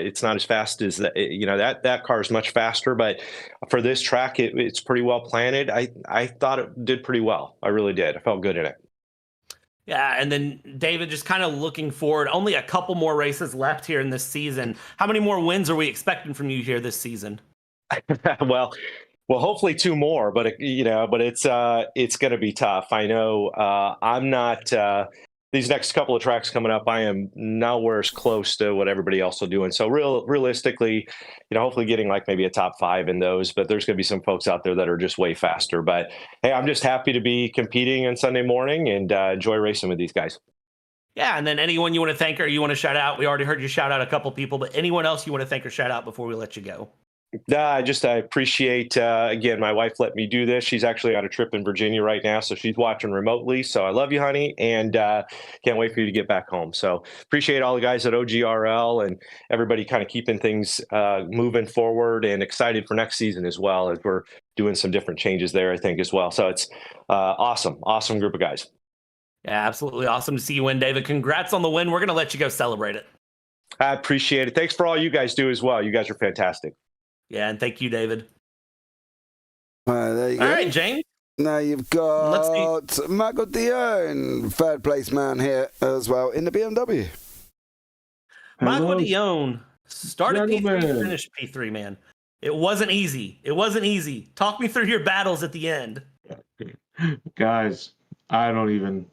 It's not as fast as that car is much faster, but for this track, it's pretty well planted. I thought it did pretty well. I really did. I felt good in it. Yeah, and then David, just kind of looking forward, only a couple more races left here in this season. How many more wins are we expecting from you here this season? well, hopefully two more, but it's going to be tough. I know I'm not. These next couple of tracks coming up, I am nowhere as close to what everybody else is doing. So realistically, hopefully getting like maybe a top 5 in those, but there's going to be some folks out there that are just way faster. But hey, I'm just happy to be competing on Sunday morning and enjoy racing with these guys. Yeah, and then anyone you want to thank or you want to shout out? We already heard you shout out a couple people, but anyone else you want to thank or shout out before we let you go? I appreciate, again, my wife let me do this. She's actually on a trip in Virginia right now, so she's watching remotely. So I love you, honey, and can't wait for you to get back home. So appreciate all the guys at OGRL and everybody kind of keeping things moving forward, and excited for next season as well, as we're doing some different changes there, I think, as well. So it's awesome group of guys. Yeah, absolutely awesome to see you win, David. Congrats on the win. We're going to let you go celebrate it. I appreciate it. Thanks for all you guys do as well. You guys are fantastic. Yeah, and thank you, David. There you go. All right, James. Now you've got Michael Dion, third place man here as well in the BMW. Michael Dion started Gentlemen. P3, finished P3, man. It wasn't easy. Talk me through your battles at the end. Guys, I don't even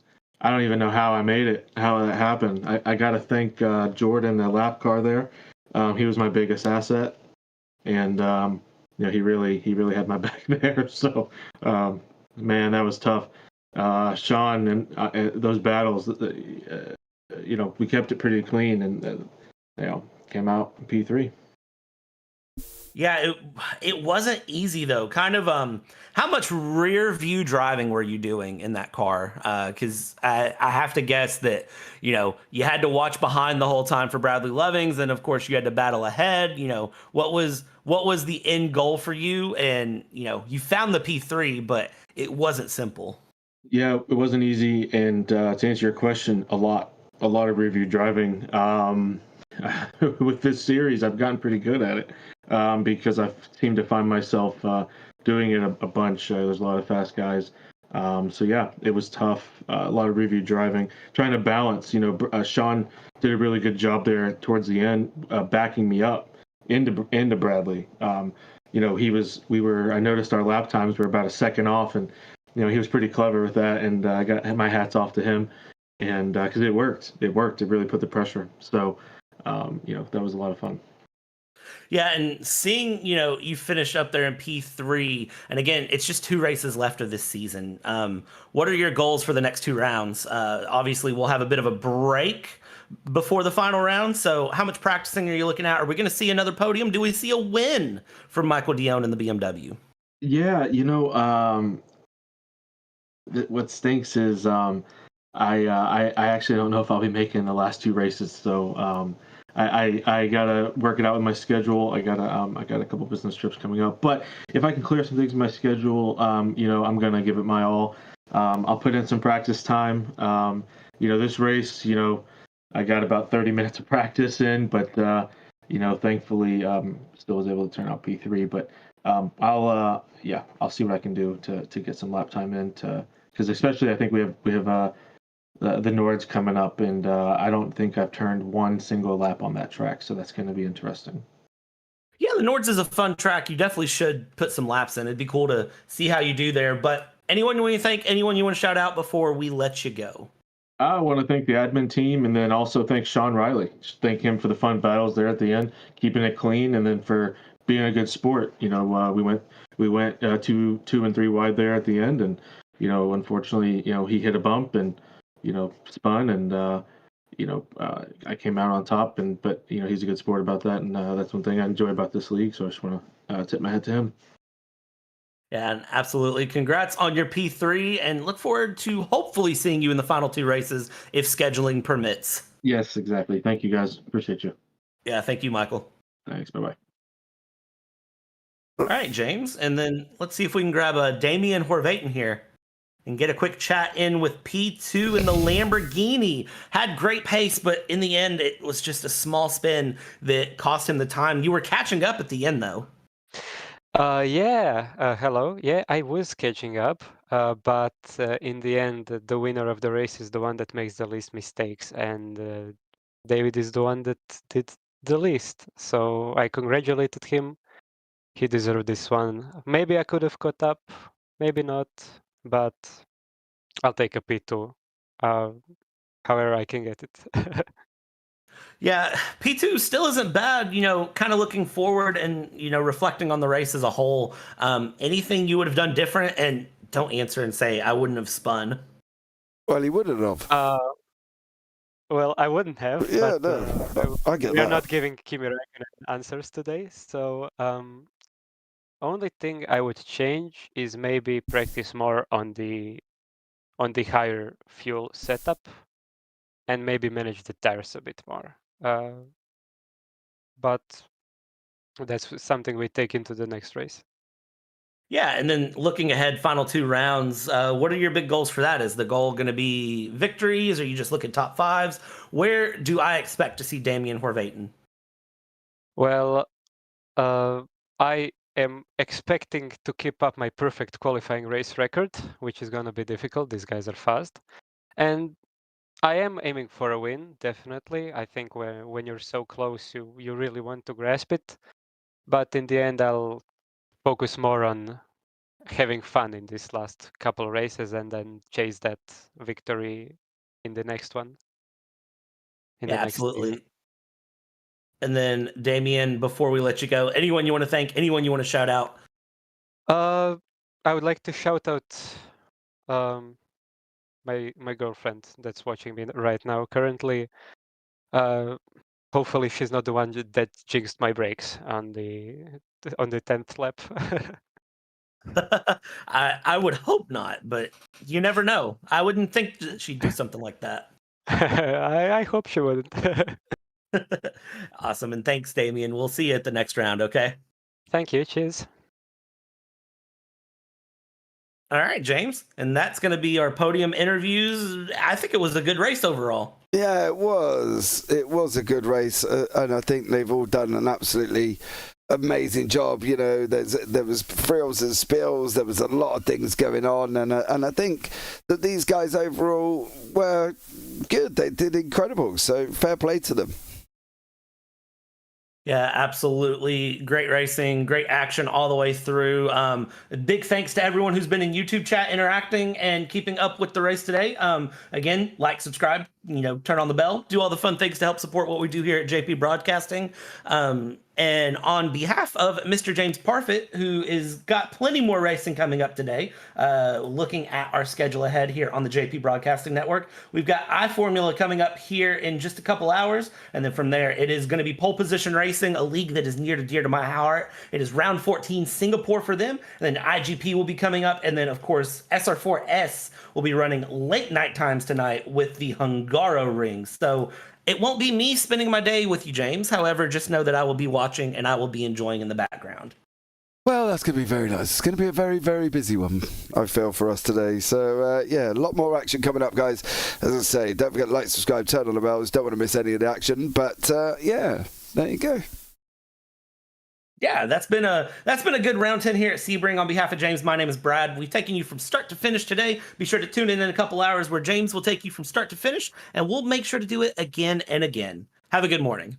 know how I made it, how that happened. I got to thank Jordan, the lap car there. He was my biggest asset, and he really had my back there. So, man, that was tough. Sean and those battles, we kept it pretty clean, and came out in P3. Yeah, it wasn't easy though. Kind of how much rear view driving were you doing in that car? Because I have to guess that you had to watch behind the whole time for Bradley Lovings, and of course you had to battle ahead. What was the end goal for you? And you found the P3, but it wasn't simple. Yeah, it wasn't easy. And to answer your question, a lot of rear view driving. With this series, I've gotten pretty good at it. Because I've seemed to find myself doing it a bunch. There's a lot of fast guys. So yeah, it was tough. A lot of review driving, trying to balance. Sean did a really good job there towards the end, backing me up into Bradley. I noticed our lap times were about a second off, and he was pretty clever with that. And I got my hats off to him, and because it worked. It really put the pressure. So that was a lot of fun. Yeah, and seeing, you finished up there in P3, and again, it's just 2 races left of this season. What are your goals for the next 2 rounds? Obviously, we'll have a bit of a break before the final round, so how much practicing are you looking at? Are we going to see another podium? Do we see a win from Michael Dion in the BMW? Yeah, what stinks is I actually don't know if I'll be making the last 2 races, so I gotta work it out with my schedule. I got a couple business trips coming up, but if I can clear some things in my schedule, I'm gonna give it my all. I'll put in some practice time. This race, I got about 30 minutes of practice in, but thankfully, still was able to turn out P3. But I'll see what I can do to get some lap time in, because especially I think we have the Nords coming up, and I don't think I've turned one single lap on that track, so that's going to be interesting. Yeah, the Nords is a fun track. You definitely should put some laps in. It'd be cool to see how you do there. But anyone you want to thank, anyone you want to shout out before we let you go? I want to thank the admin team, and then also thank Sean Riley. Thank him for the fun battles there at the end, keeping it clean, and then for being a good sport. We went 2 and 3 wide there at the end, and unfortunately, he hit a bump and spun, and I came out on top, but he's a good sport about that, and that's one thing I enjoy about this league, so I just want to tip my hat to him. Yeah, and absolutely. Congrats on your P3, and look forward to hopefully seeing you in the final 2 races if scheduling permits. Yes, exactly. Thank you, guys. Appreciate you. Yeah, thank you, Michael. Thanks. Bye-bye. All right, James, and then let's see if we can grab Damian Horvatin here and get a quick chat in with P2 in the Lamborghini. Had great pace, but in the end, it was just a small spin that cost him the time. You were catching up at the end, though. Hello. Yeah, I was catching up, but in the end, the winner of the race is the one that makes the least mistakes, and David is the one that did the least. So I congratulated him. He deserved this one. Maybe I could have caught up, maybe not, but I'll take a P2, however I can get it. Yeah, P2 still isn't bad, kind of looking forward and, reflecting on the race as a whole. Anything you would have done different? And don't answer and say, I wouldn't have spun. Well, he wouldn't have. Well, I wouldn't have. Yeah, but, no, I get we are that. not giving Kimi Räikkönen answers today, so only thing I would change is maybe practice more on the higher fuel setup, and maybe manage the tires a bit more. But that's something we take into the next race. Yeah, and then looking ahead, final 2 rounds, what are your big goals for that? Is the goal going to be victories, or you just look at top 5s? Where do I expect to see Damian Horvatin? Well, I am expecting to keep up my perfect qualifying race record, which is going to be difficult. These guys are fast. And I am aiming for a win, definitely. I think when you're so close, you really want to grasp it. But in the end, I'll focus more on having fun in these last couple races and then chase that victory in the next one. Yeah, absolutely. And then, Damian, before we let you go, anyone you want to thank, anyone you want to shout out? I would like to shout out my girlfriend that's watching me right now currently. Hopefully she's not the one that jinxed my brakes on the 10th lap. I would hope not, but you never know. I wouldn't think that she'd do something like that. I hope she wouldn't. Awesome, and thanks, Damian. We'll see you at the next round, okay? Thank you, cheers. All right, James, and that's going to be our podium interviews. I think it was a good race overall. Yeah, it was. It was a good race, and I think they've all done an absolutely amazing job. There was frills and spills. There was a lot of things going on, and I think that these guys overall were good. They did incredible. So fair play to them. Yeah, absolutely. Great racing, great action all the way through. Big thanks to everyone who's been in YouTube chat interacting and keeping up with the race today. Again, like, subscribe, turn on the bell, do all the fun things to help support what we do here at JP Broadcasting. And on behalf of Mr. James Parfitt, who is got plenty more racing coming up today, looking at our schedule ahead here on the JP Broadcasting Network, we've got iFormula coming up here in just a couple hours. And then from there, it is going to be pole position racing, a league that is near and dear to my heart. It is round 14 Singapore for them. And then IGP will be coming up. And then, of course, SR4S will be running late night times tonight with the Hungaro Ring. So it won't be me spending my day with you, James. However, just know that I will be watching and I will be enjoying in the background. Well, that's going to be very nice. It's going to be a very, very busy one, I feel, for us today. So, yeah, a lot more action coming up, guys. As I say, don't forget to like, subscribe, turn on the bells. Don't want to miss any of the action. But, yeah, there you go. Yeah, that's been a good round 10 here at Sebring. On behalf of James, my name is Brad. We've taken you from start to finish today. Be sure to tune in a couple hours where James will take you from start to finish, and we'll make sure to do it again and again. Have a good morning.